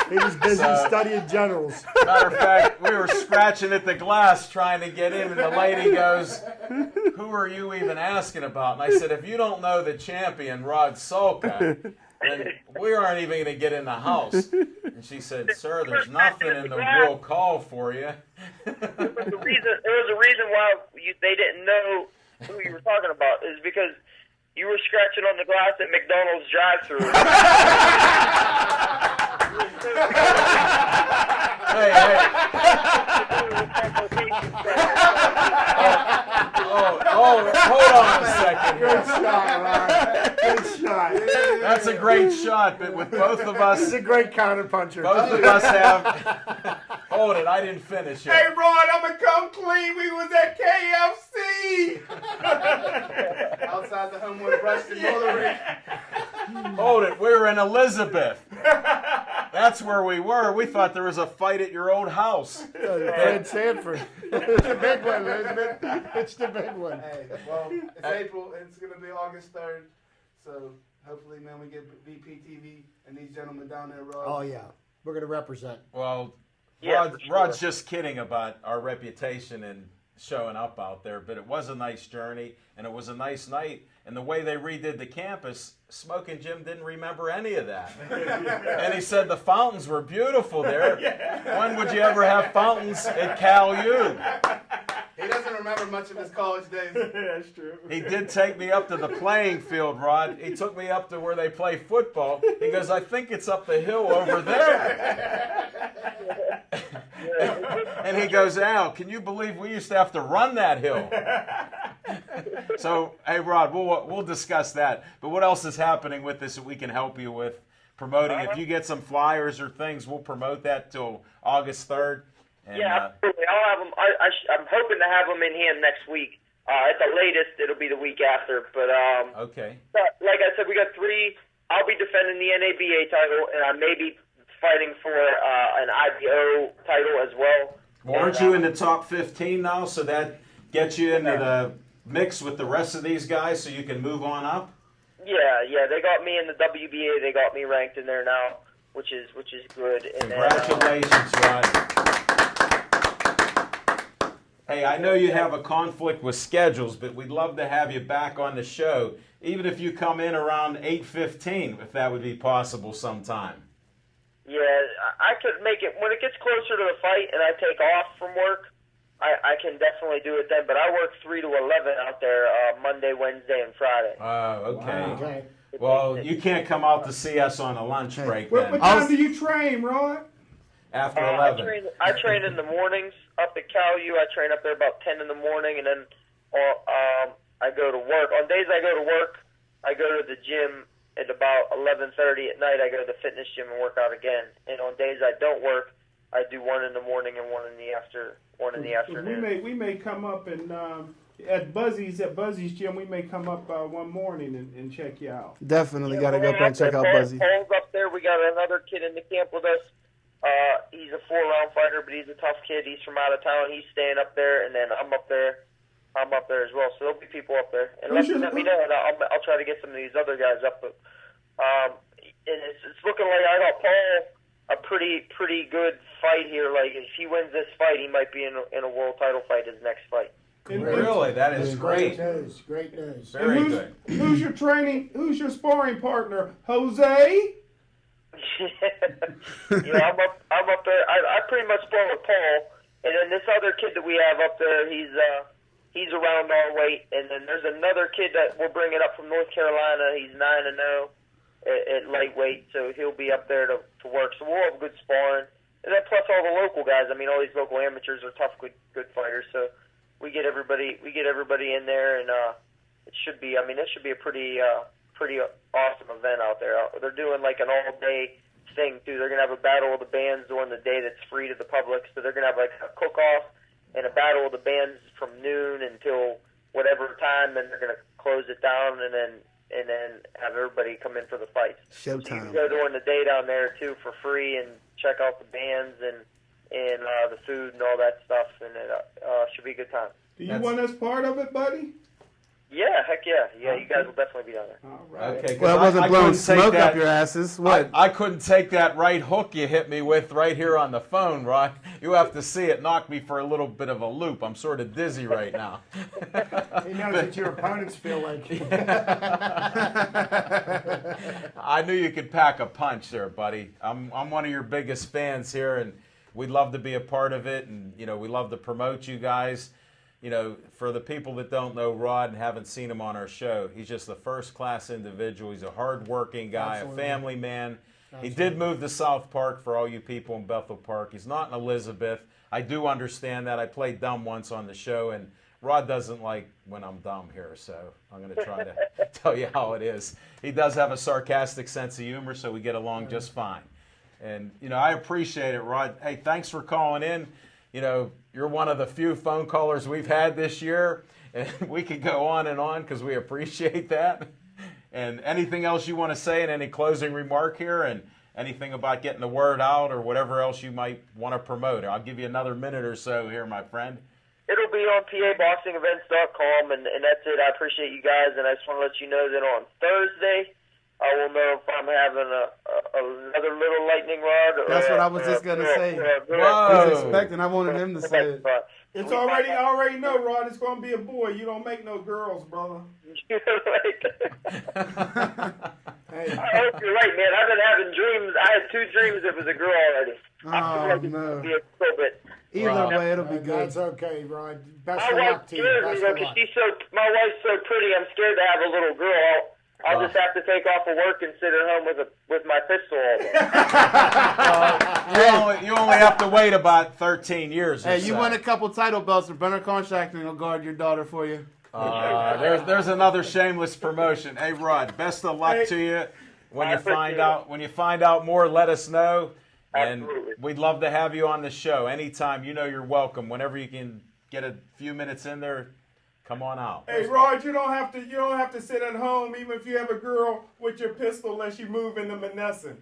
He was busy So- studying generals. Matter of fact, we were scratching at the glass trying to get in, and the lady goes, "Who are you even asking about?" And I said, "If you don't know the champion, Rod Solka, then we aren't even going to get in the house." And she said, "Sir, there's nothing in the will call for you." There was a reason why they didn't know who you were talking about. Is because you were scratching on the glass at McDonald's drive-thru. Hey, hold on a second. Good shot, Rod. Good shot. That's a great shot, but with both of us, He's a great counterpuncher. both of us have. Hold it, I didn't finish Hey, it. Rod, I'm going to come clean. We was at KFC. Outside the Homewood Preston roller rink. Hold it, we were in Elizabeth. That's where we were. We thought there was a fight at your old house. Fred Sanford. It's the big one, Elizabeth. It's the big one. Hey, well, it's April. It's going to be August 3rd. So hopefully, man, we get VPTV and these gentlemen down there, Rod. Oh, yeah. We're going to represent. Well, Yeah, for sure. Rod's just kidding about our reputation and showing up out there, but it was a nice journey and it was a nice night. And the way they redid the campus, Smoking Jim didn't remember any of that. And he said the fountains were beautiful there. When would you ever have fountains at Cal U? He doesn't remember much of his college days. That's true. He did take me up to the playing field, Rod. He took me up to where they play football. He goes, "I think it's up the hill over there." And he goes, "Al, can you believe we used to have to run that hill?" So, hey, Rod, we'll discuss that. But what else is happening with this that we can help you with promoting? If you get some flyers or things, we'll promote that till August 3rd. And, Yeah, absolutely. I'll have them. I'm hoping to have them in hand next week. At the latest, it'll be the week after. But okay. like I said, we got 3. I'll be defending the NABA title, and I may be fighting for an IBO title as well. Well, aren't you in the top 15 now? So that gets you into the mix with the rest of these guys so you can move on up? Yeah. They got me in the WBA. They got me ranked in there now, which is good. And Congratulations, Rod. Hey, I know you have a conflict with schedules, but we'd love to have you back on the show, even if you come in around 8:15, if that would be possible sometime. Yeah, I could make it when it gets closer to the fight and I take off from work. I can definitely do it then, but I work 3 to 11 out there Monday, Wednesday, and Friday. Oh, okay. Okay. Well, you can't come out to see us on a lunch break What then. time do you train, Rod? After I 11. train in the mornings up at Cal U. I train up there about 10 in the morning, and then I go to work. On days I go to work, I go to the gym at about 11:30 at night. I go to the fitness gym and work out again. And on days I don't work, I do 1 in the morning and 1 in the afternoon. We may come up and at Buzzy's gym. We may come up one morning and check you out. Definitely got to go Paul- up there and check out Paul- Buzzy. Paul's up there. We got another kid in the camp with us. He's a 4-round fighter, but he's a tough kid. He's from out of town. He's staying up there, and then I'm up there. I'm up there as well. So there'll be people up there. And let me know, and I'll try to get some of these other guys up. But and it's looking like I got Paul a pretty good fight here. Like if he wins this fight, he might be in a world title fight his next fight. Really? That is great. Great news. Very good. Who's your sparring partner? Jose? Yeah, I'm up there. I pretty much spar with Paul, and then this other kid that we have up there, he's around our weight, and then there's another kid that we're bringing up from North Carolina. He's 9-0 at lightweight, so he'll be up there to work. So we'll have good sparring, and then plus all the local guys. I mean, all these local amateurs are tough, good fighters. So we get everybody in there, and it should be. I mean, it should be a pretty awesome event out there. They're doing like an all-day thing too. They're gonna have a battle of the bands during the day that's free to the public. So they're gonna have like a cook-off and a battle of the bands from noon until whatever time. Then they're gonna close it down and then have everybody come in for the fights. So you can Showtime. go during the day down there too for free and check out the bands and the food and all that stuff. And it should be a good time. Do you want us part of it, buddy? Yeah, heck yeah. Yeah, you guys will definitely be down there. All right. Okay. 'cause Well, it wasn't I blowing couldn't take smoke that- up your asses. What? I couldn't take that right hook you hit me with right here on the phone, Rod. You have to see it knock me for a little bit of a loop. I'm sort of dizzy right now. He knows what your opponents feel like. I knew you could pack a punch there, buddy. I'm one of your biggest fans here, and we'd love to be a part of it, and we love to promote you guys. For the people that don't know Rod and haven't seen him on our show, he's just a first-class individual. He's a hard-working guy, Absolutely. a family man. He did move to South Park for all you people in Bethel Park. He's not in Elizabeth. I do understand that. I played dumb once on the show, and Rod doesn't like when I'm dumb here, so I'm going to try to tell you how it is. He does have a sarcastic sense of humor, so we get along just fine. And, I appreciate it, Rod. Hey, thanks for calling in. You're one of the few phone callers we've had this year, and we could go on and on because we appreciate that. And anything else you want to say and any closing remark here, and anything about getting the word out or whatever else you might want to promote? I'll give you another minute or so here, my friend. It'll be on PABoxingEvents.com, and that's it. I appreciate you guys, and I just want to let you know that on Thursday, I will know if I'm having another little lightning rod. Or That's what I was just gonna say. I Whoa. was expecting. I wanted him to say it. It's already, I already know, Rod. It's going to be a boy. You don't make no girls, brother. I hope you're right, man. I've been having dreams. I had 2 dreams. It was a girl already. I feel like it's no. gonna be a little bit. Either way, it'll be good. That's okay, Rod. Best My of wife luck to you. scares me Best though, of 'cause luck. my wife's so pretty. I'm scared to have a little girl. I'll just have to take off of work and sit at home with my pistol all day. You only have to wait about 13 years. Hey, or you so. won a couple title belts, and Brenner Contracting will guard your daughter for you. There's another shameless promotion. Hey, Rod, best of luck to you. When I you appreciate find out more, let us know. And Absolutely. we'd love to have you on the show anytime. You're welcome. Whenever you can get a few minutes in there, come on out. Hey, Rod, you don't have to sit at home even if you have a girl with your pistol unless you move into Menneson.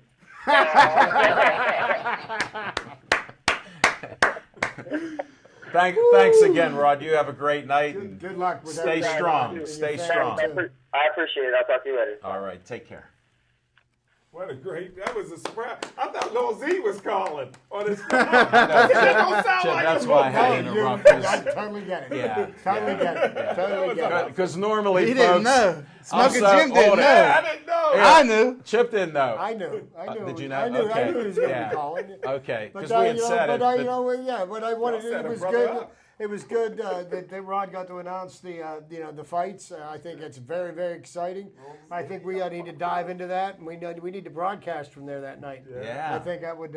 Thanks again, Rod. You have a great night. And Good luck with stay everything. strong. And your Stay family, strong. too. I appreciate it. I'll talk to you later. All right. Take care. What a great, that was a surprise. I thought Lil Z was calling on his phone. That don't sound Chip, like that's a why I had to phone. interrupt. I totally get it. Yeah. Totally get it. Totally get it. Because normally, He folks, didn't know. Smoking so Jim didn't old. know. I didn't know. I knew. Chip didn't know. I knew. Did you know? I knew. Okay. I knew he was going to Yeah. be calling. Okay. But Because we had said it. but I, but- but I wanted. Y'all set It a was brother good. up. It was good that Rod got to announce the fights. I think it's very, very exciting. I think we need to dive into that, and we need to broadcast from there that night. Yeah. I think that would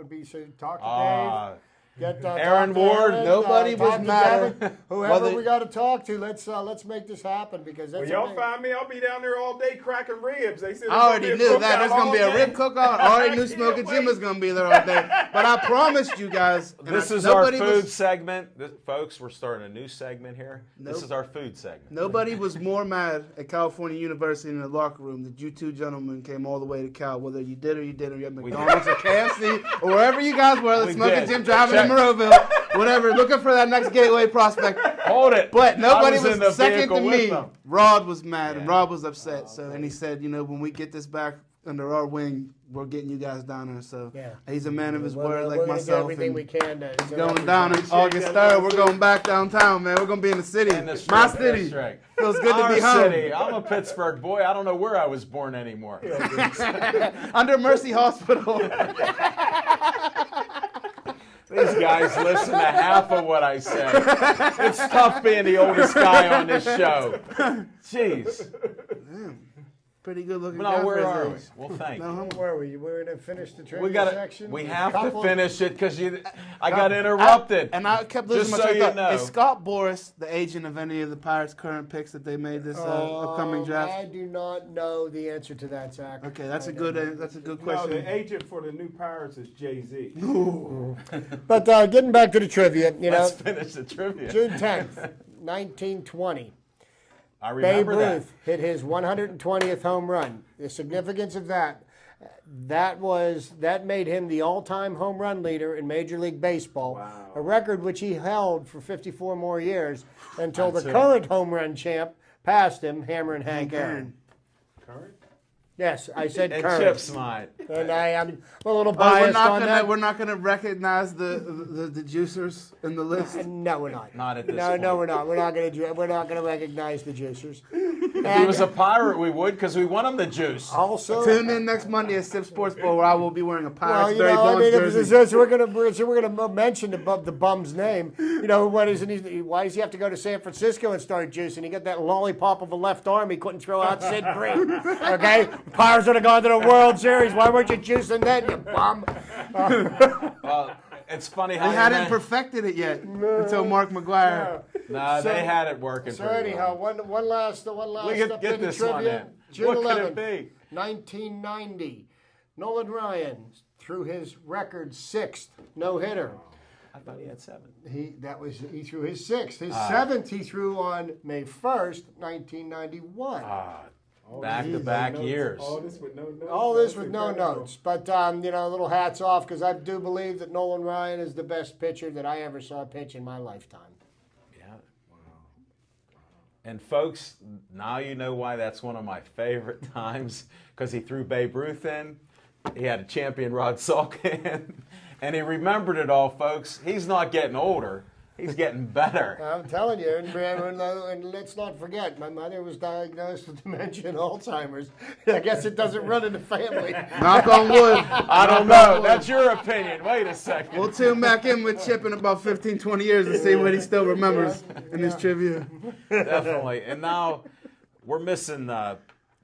be so. Talk to Ah, Dave. Get Aaron talk to Ward, Aaron, nobody talk was to mad. Devin, whoever Whether- we got to talk to, let's make this happen because that's When a y'all big- find me, I'll be down there all day cracking ribs. They said I already knew that. There's going to be a rib cook-off. I already knew Smoking Jim was going to be there all day. But I promised you guys. and this I- is our nobody food was- segment. Folks, we're starting a new segment here. This Nope. is our food segment. Nobody was more mad at California University in the locker room that you two gentlemen came all the way to Cal, whether you did or you didn't, or you had McDonald's or KFC, or wherever you guys were, We the Smoking did. Jim driving Check. in Monroeville, whatever, looking for that next gateway prospect. Hold it. But nobody I was in the was second vehicle to with me. them. Rod was mad, and Yeah. Rod was upset. And he said, when we get this back under our wing, we're getting you guys down there. So Yeah. he's a man of his We're word, gonna like do myself. everything and we can to going down on August 3rd. We're going back downtown, man. We're going to be in the city. In the My strip, city. that's right. Feels good to Our be home. city. I'm a Pittsburgh boy. I don't know where I was born anymore. Under Mercy Hospital. These guys listen to half of what I say. It's tough being the oldest guy on this show. Jeez. Pretty good looking No, guy for where his are we? age. Well, thank you. Where were you? We're going to finish the trivia We got section. We have Couple- to finish it because I got interrupted. And I kept losing Just my so train you of thought. know. Is Scott Boris the agent of any of the Pirates' current picks that they made this upcoming draft? I do not know the answer to that, Zach. Okay, that's a good No, question. the agent for the new Pirates is Jay-Z. But getting back to the trivia, Let's finish the trivia. June 10th, 1920. I Babe remember that. Ruth hit his 120th home run. The significance of that made him the all-time home run leader in Major League Baseball, a record which he held for 54 more years until the That's it. current home run champ, passed him, hammering Hank Aaron. Current? Yes, I said And current. Chip's mine. And I'm a little We're biased not on gonna that. we're not gonna recognize the juicers in the list. No, we're not. Not at this No, point. no, we're not. We're not gonna recognize the juicers. If he was a pirate, we would, because we want him to juice. Also, Tune in next Monday at Sip Sports Bowl, where I will be wearing a well, Pirates you Barry know, I Bonds mean, jersey. so we're gonna mention the bum's name. You know, what isn't he? Why does he have to go to San Francisco and start juicing? He got that lollipop of a left arm. He couldn't throw out Sid Green. Okay, Pirates would have gone to the World Series. Why weren't you juicing then, you bum? It's funny how They you hadn't men- perfected it yet until Mark McGuire. No, So- they had it working So pretty anyhow, well. one last We could get updated this trivia. one in. June What 11th, could it be? 1990. Nolan Ryan threw his record 6th no-hitter. I thought he had 7. He threw his 6th. His 7th he threw on May 1st, 1991. Back-to-back No notes. years. All this with no notes. All this That's with no incredible. notes. But, you know, a little hats off because I do believe that Nolan Ryan is the best pitcher that I ever saw pitch in my lifetime. Yeah. And folks, now you know why that's one of my favorite times, because he threw Babe Ruth in, he had a champion Rod Salk in, and he remembered it all, folks. He's not getting older. He's getting better. I'm telling you, and let's not forget, my mother was diagnosed with dementia and Alzheimer's. I guess it doesn't run in the family. Knock on wood. I don't know. That's your opinion. Wait a second. We'll tune back in with Chip in about 15, 20 years and see what he still remembers in his trivia. Definitely. And now we're missing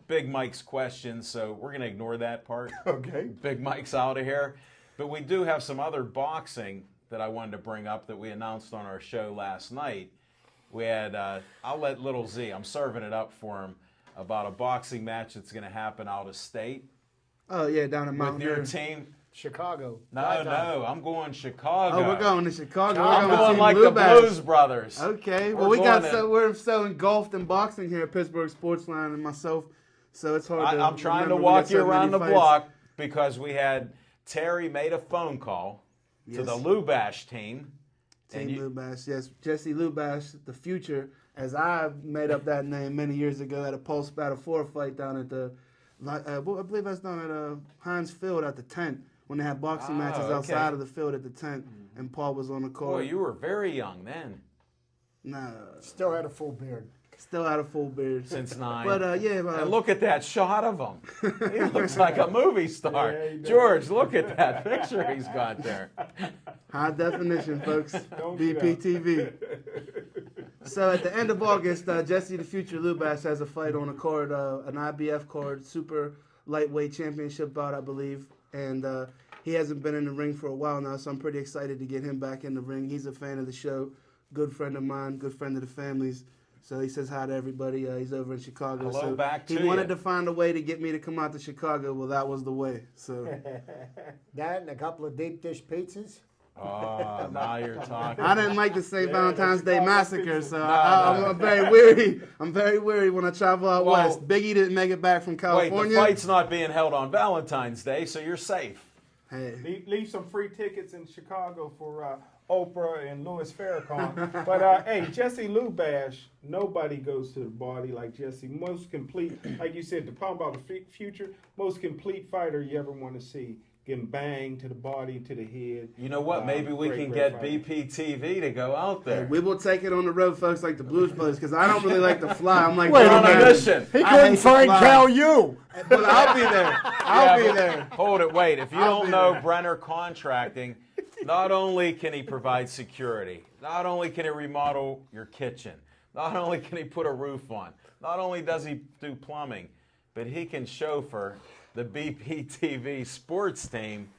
Big Mike's question, so we're going to ignore that part. Okay. Big Mike's out of here. But we do have some other boxing that I wanted to bring up that we announced on our show last night. We had, I'll let Little Z, I'm serving it up for him, about a boxing match that's going to happen out of state Oh, yeah, down in with Mount your Airy. team. Chicago. No, Right no, I'm going Chicago. Oh, we're going to Chicago. I'm We're going to like Team the Blue Bash. Blues Brothers. Okay, We're well, going we're so engulfed in boxing here at Pittsburgh Sportsline and myself, so it's hard to I'm trying to remember. We walk got you so many around the fights. block because we had Terry made a phone call to Yes. the Lubash team. Team And you- Lubash, yes. Jesse Lubash, the future, as I made up that name many years ago at a Pulse Battle 4 fight down at the, I believe that's down at Heinz Field at the tent when they had boxing matches okay. outside of the field at the tent, and Paul was on the court. Boy, you were very young then, Nah, Still had a full beard. still had a full beard. since 9. But yeah, And look at that shot of him. He looks like a movie star. Yeah, he does. George, look at that picture he's got there. high definition, folks. Don't get out. BPTV. So at the end of August, Jesse the Future Lubash has a fight on a card, an IBF card, super lightweight championship bout, I believe. And he hasn't been in the ring for a while now, so I'm pretty excited to get him back in the ring. He's a fan of the show, good friend of mine, good friend of the family's. So he says hi to everybody. He's over in Chicago. Hello so back he to wanted you. to find a way to get me to come out to Chicago. Well, that was the way. So That and a couple of deep dish pizzas. Oh, now you're talking. I didn't like the St. Yeah, Valentine's the Day Chicago massacre, pizza. so No, I'm very weary. I'm very weary when I travel out Well, west. Biggie didn't make it back from Wait, California. the fight's not being held on Valentine's Day, so you're safe. Hey, Leave some free tickets in Chicago for Oprah and Louis Farrakhan. But hey, Jesse Lubash, nobody goes to the body like Jesse. Most complete, like you said, to talk about the future, most complete fighter you ever want to see. Getting banged to the body, to the head. You know what? Maybe we Great can fighter. get BPTV to go out there. we will take it on the road, folks, like the Blues Brothers, because I don't really like to fly. I'm like, Wait We're a on a minute. mission. He I couldn't hate to find fly. Cal U. But I'll be there. I'll Yeah, be but there. Hold it, wait. If you I'll don't be know there. Brenner Contracting, not only can he provide security, not only can he remodel your kitchen, not only can he put a roof on, not only does he do plumbing, but he can chauffeur the BPTV sports team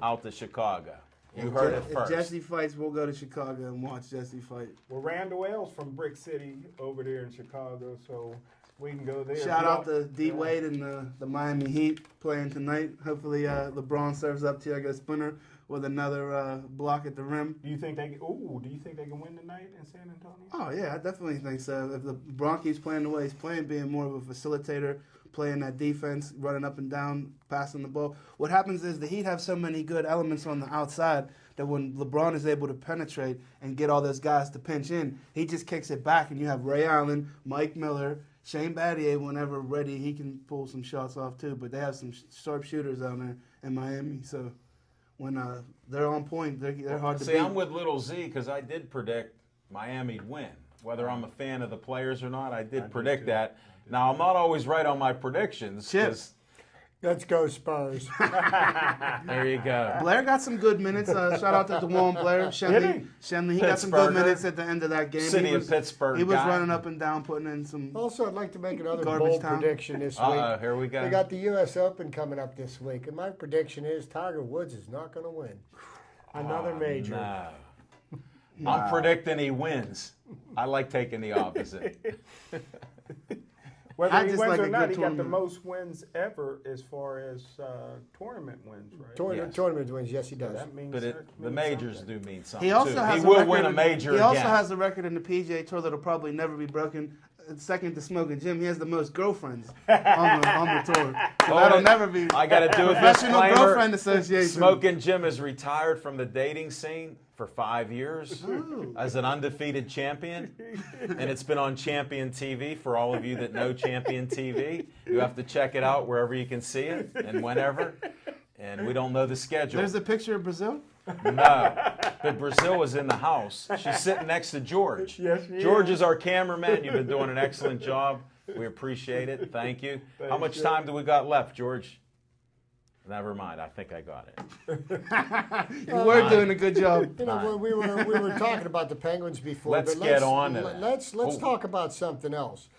out to Chicago. You heard it If first. Jesse fights, we'll go to Chicago and watch Jesse fight. Well, Randall Ells from Brick City over there in Chicago, so we can go there. Shout out to D Wade and the Miami Heat playing tonight. Hopefully, LeBron serves up Tiago Splinter with another block at the rim. Do you think they? Do you think they can win tonight in San Antonio? Oh yeah, I definitely think so. If LeBron keeps playing the way he's playing, being more of a facilitator, playing that defense, running up and down, passing the ball. What happens is the Heat have so many good elements on the outside that when LeBron is able to penetrate and get all those guys to pinch in, he just kicks it back, and you have Ray Allen, Mike Miller, Shane Battier, whenever ready, he can pull some shots off too. But they have some sharp shooters down there in Miami, so when they're on point, they're hard to beat. See, I'm with Little Z because I did predict Miami'd win. Whether I'm a fan of the players or not, I did predict that. Now, I'm not always right on my predictions. Chip. Let's go Spurs. There you go. Blair got some good minutes. Shout out to DeJuan Blair. Shenley, he got some good Pittsburgher. minutes at the end of that game. City of Pittsburgh He was guy. running up and down, putting in some. Also, I'd like to make another Garbage bold time. prediction this week. Uh-oh, here we go. We got the U.S. Open coming up this week, and my prediction is Tiger Woods is not going to win another major. No. I'm predicting he wins. I like taking the opposite. Whether I he just wins like or a not, good he got the tournament. most wins ever as far as tournament wins, right? Yes. Tournament wins, yes, he does. That means But that the means majors something. do mean something He also too. has He a will record win a in- major He again. also has a record in the PGA Tour that'll probably never be broken. Second to Smoking Jim, he has the most girlfriends on the tour. So that'll never be. I got to do a Professional disclaimer. Girlfriend Association. Smoking Jim is retired from the dating scene for 5 years as an undefeated champion, and it's been on Champion TV for all of you that know Champion TV. You have to check it out wherever you can see it and whenever. And we don't know the schedule. There's a picture of Brazil. No, but Brazil is in the house. She's sitting next to George. Yes, she George is our cameraman. You've been doing an excellent job. We appreciate it. Thank you. How much time do we got left, George? Never mind. I think I got it. You were doing a good job. You know, we were talking about the Penguins before. Let's but get on to that. Let's Oh. talk about something else.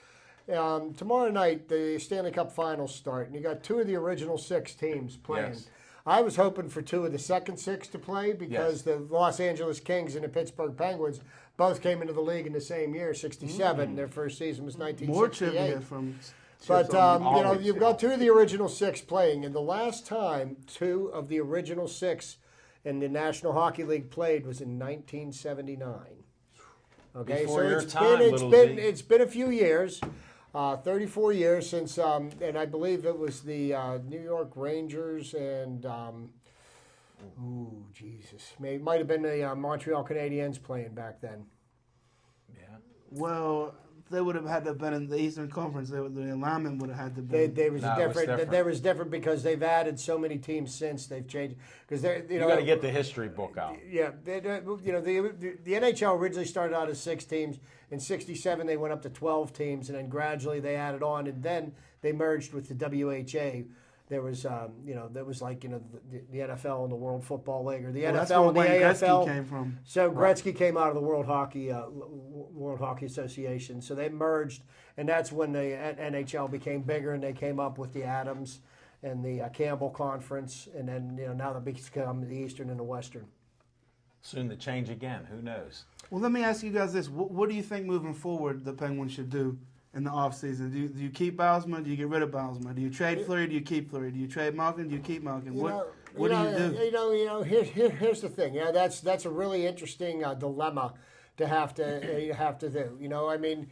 Tomorrow night, the Stanley Cup Finals start, and you got 2 of the original 6 teams playing. Yes. I was hoping for 2 of the second 6 to play because Yes. the Los Angeles Kings and the Pittsburgh Penguins both came into the league in the same year, '67. Their first season was 1968. More trivia from. But Chips on you know, Always. you've got 2 of the original 6 playing, and the last time 2 of the original 6 in the National Hockey League played was in 1979. Okay, Before so your it's time, been Little Z. it's been a few years, 34 years since, and I believe it was the New York Rangers and. Ooh, Jesus! Might have been the Montreal Canadiens playing back then. Yeah. Well, they would have had to have been in the Eastern Conference. The alignment would have had to be. There was No, it was different. different. There was different because they've added so many teams since they've changed. Because they're You got to get the history book out. Yeah, you know the NHL originally started out as 6 teams. In '67 they went up to 12 teams, and then gradually they added on, and then they merged with the WHA. There was there was like the NFL and the World Football League, or the Well, NFL that's where and the Wayne AFL Gretzky came from. So Gretzky came out of the World Hockey Association. So they merged, and that's when the NHL became bigger, and they came up with the Adams and the Campbell Conference, and then now they become the Eastern and the Western. Soon to change again. Who knows? Well, let me ask you guys this: what do you think moving forward the Penguins should do in the offseason? Do you keep Bylsma? Do you get rid of Bylsma? Do you trade Fleury? Do you keep Fleury? Do you trade Malkin? Do you keep Malkin? What do you do? Here's the thing. That's a really interesting dilemma to have to do. I mean,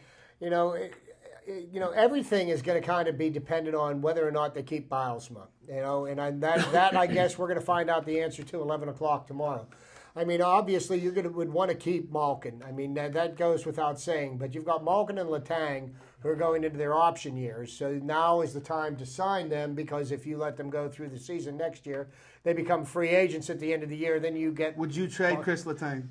everything is going to kind of be dependent on whether or not they keep Bylsma. That I guess we're going to find out the answer to 11 o'clock tomorrow. I mean, obviously, would want to keep Malkin. I mean, that goes without saying. But you've got Malkin and Letang who are going into their option years. So now is the time to sign them, because if you let them go through the season next year, they become free agents at the end of the year. Then you get... Would you trade Chris Letang?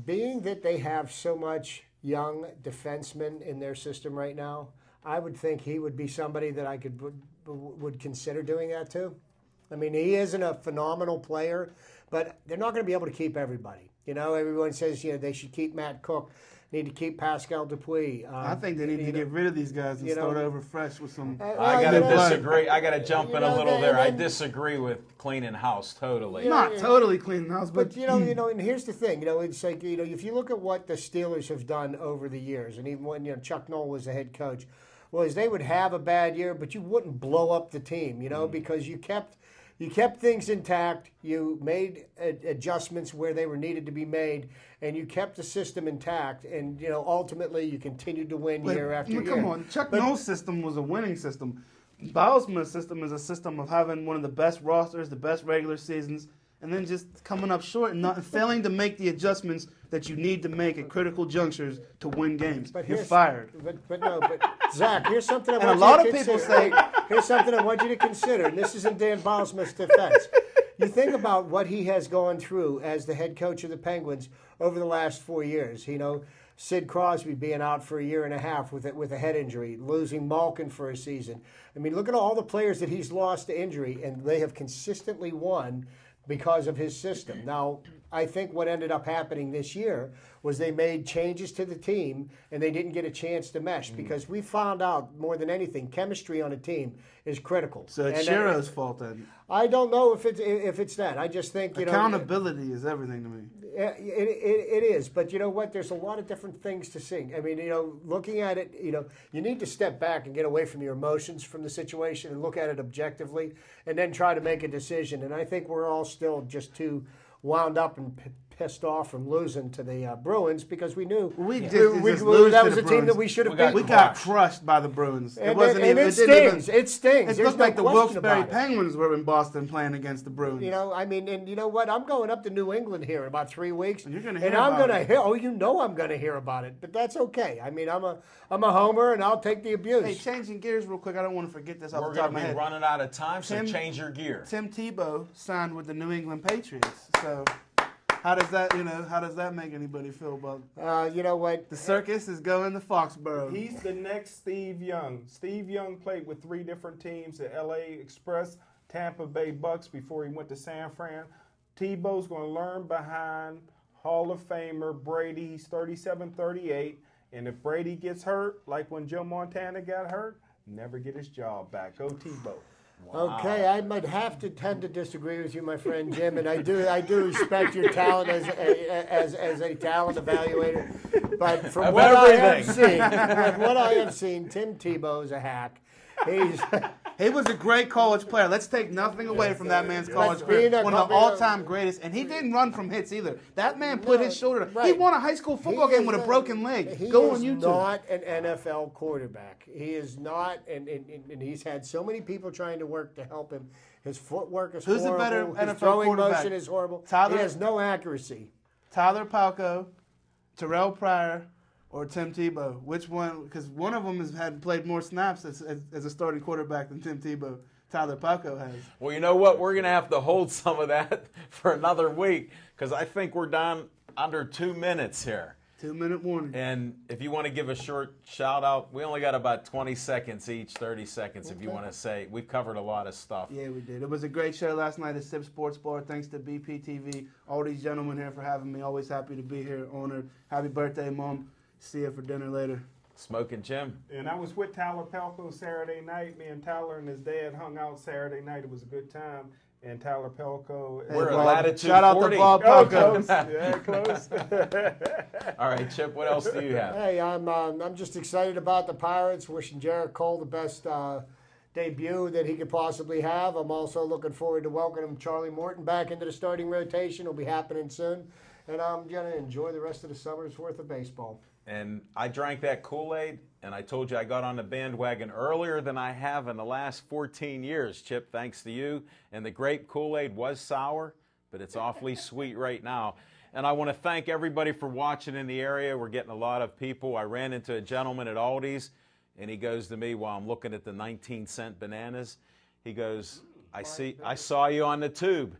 Being that they have so much young defensemen in their system right now, I would think he would be somebody that I would consider doing that too. I mean, he isn't a phenomenal player, but they're not going to be able to keep everybody. Everyone says they should keep Matt Cook, need to keep Pascal Dupuis. I think they need to get rid of these guys and start over fresh with some. I got to blood. disagree. I got to jump in a little and there. I then- disagree with cleaning house totally. Not totally clean the house, but But and here's the thing, it's like if you look at what the Steelers have done over the years, and even when Chuck Noll was the head coach, was they would have a bad year, but you wouldn't blow up the team, because you kept You kept things intact. You made adjustments where they were needed to be made, and you kept the system intact. And ultimately, you continued to win year after year. Come on, Chuck Noll's system was a winning system. Bylsma's system is a system of having one of the best rosters, the best regular seasons, and then just coming up short and failing to make the adjustments that you need to make at critical junctures to win games. You're fired. But Zach, here's something I And want a you to lot of people consider. say- Here's something I want you to consider, and this is in Dan Bylsma's defense. You think about what he has gone through as the head coach of the Penguins over the last 4 years. Sid Crosby being out for a year and a half with a head injury, losing Malkin for a season. I mean, look at all the players that he's lost to injury, and they have consistently won because of his system. Now, I think what ended up happening this year was they made changes to the team and they didn't get a chance to mesh because we found out more than anything, chemistry on a team is critical. So it's Shiro's fault then. I don't know if it's that. I just think Accountability is everything to me. It is, but you know what? There's a lot of different things to see. I mean, looking at it, you need to step back and get away from your emotions from the situation and look at it objectively, and then try to make a decision. And I think we're all still just too wound up and pissed off from losing to the Bruins because we knew that was a team that we should have beaten. We got crushed by the Bruins. It stings. It stings. It looked like the Wilkes-Barre Penguins. Penguins were in Boston playing against the Bruins. And you know what? I'm going up to New England here in about 3 weeks. And you're going to hear I'm about going it. to hear. Oh, I'm going to hear about it. But that's okay. I mean, I'm a homer, and I'll take the abuse. Hey, changing gears real quick. I don't want to forget this off We're the top going of to my be head. running out of time, so Tim- change your gear. Tim Tebow signed with the New England Patriots. So how does that make anybody feel about You know what? the circus is going to Foxborough? He's the next Steve Young. Steve Young played with 3 different teams, the LA Express, Tampa Bay Bucks before he went to San Fran. Tebow's going to learn behind Hall of Famer Brady. He's 37-38. And if Brady gets hurt, like when Joe Montana got hurt, never get his job back. Go Tebow. Wow. Okay, I might have to tend to disagree with you, my friend Jim, and I do respect your talent as a talent evaluator. But from Of what everything. I have seen, Tim Tebow is a hack. He was a great college player. Let's take nothing away from that man's college being career. a One of the couple- all-time greatest. And he didn't run from hits either. That man put his shoulder down. right. He won a high school football game with a broken leg. Go on YouTube. He is not an NFL quarterback. He is not, and he's had so many people trying to work to help him. His footwork is Who's the horrible. better His NFL throwing quarterback? motion is horrible. Tyler- He has no accuracy. Tyler Palko, Terrell Pryor, or Tim Tebow? Which one? Because one of them has played more snaps as a starting quarterback than Tim Tebow. Tyler Palko has. Well, you know what? We're going to have to hold some of that for another week because I think we're down under 2 minutes here. 2-minute warning. And if you want to give a short shout out, we only got about 20 seconds each, 30 seconds if you want to say. We've covered a lot of stuff. Yeah, we did. It was a great show last night at Sip Sports Bar. Thanks to BPTV, all these gentlemen here for having me. Always happy to be here. Honored. Happy birthday, Mom. See you for dinner later. Smoking Jim. And I was with Tyler Pelko Saturday night. Me and Tyler and his dad hung out Saturday night. It was a good time. And Tyler Pelko. We're at Bob, latitude shout out 40. to Bob Oh, Palko. close. Yeah, close. All right, Chip, what else do you have? Hey, I'm just excited about the Pirates. Wishing Jarrett Cole the best debut that he could possibly have. I'm also looking forward to welcoming Charlie Morton back into the starting rotation. It'll be happening soon. And I'm going to enjoy the rest of the summer's worth of baseball. And I drank that Kool-Aid, and I told you I got on the bandwagon earlier than I have in the last 14 years, Chip, thanks to you. And the grape Kool-Aid was sour, but it's awfully sweet right now. And I want to thank everybody for watching in the area. We're getting a lot of people. I ran into a gentleman at Aldi's, and he goes to me while I'm looking at the 19-cent bananas. He goes, I saw you on the tube.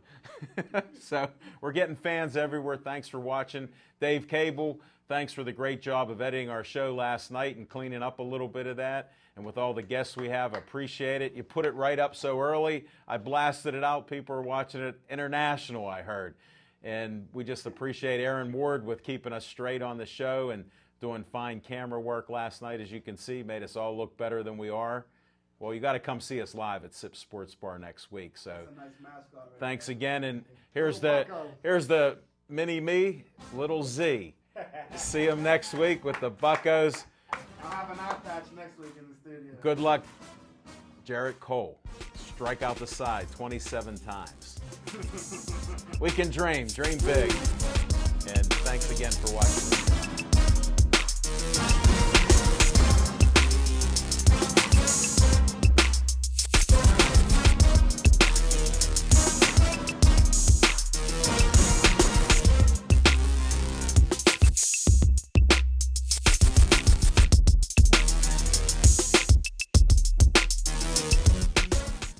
So we're getting fans everywhere. Thanks for watching. Dave Cable, thanks for the great job of editing our show last night and cleaning up a little bit of that. And with all the guests we have, I appreciate it. You put it right up so early. I blasted it out. People are watching it international, I heard. And we just appreciate Aaron Ward with keeping us straight on the show and doing fine camera work last night. As you can see, made us all look better than we are. Well, you got to come see us live at Sip Sports Bar next week. So thanks again. And here's the mini me, little Z. See him next week with the Buccos. I'll have an eye patch next week in the studio. Good luck, Jarrett Cole. strike out the side 27 times. We can dream big. And thanks again for watching.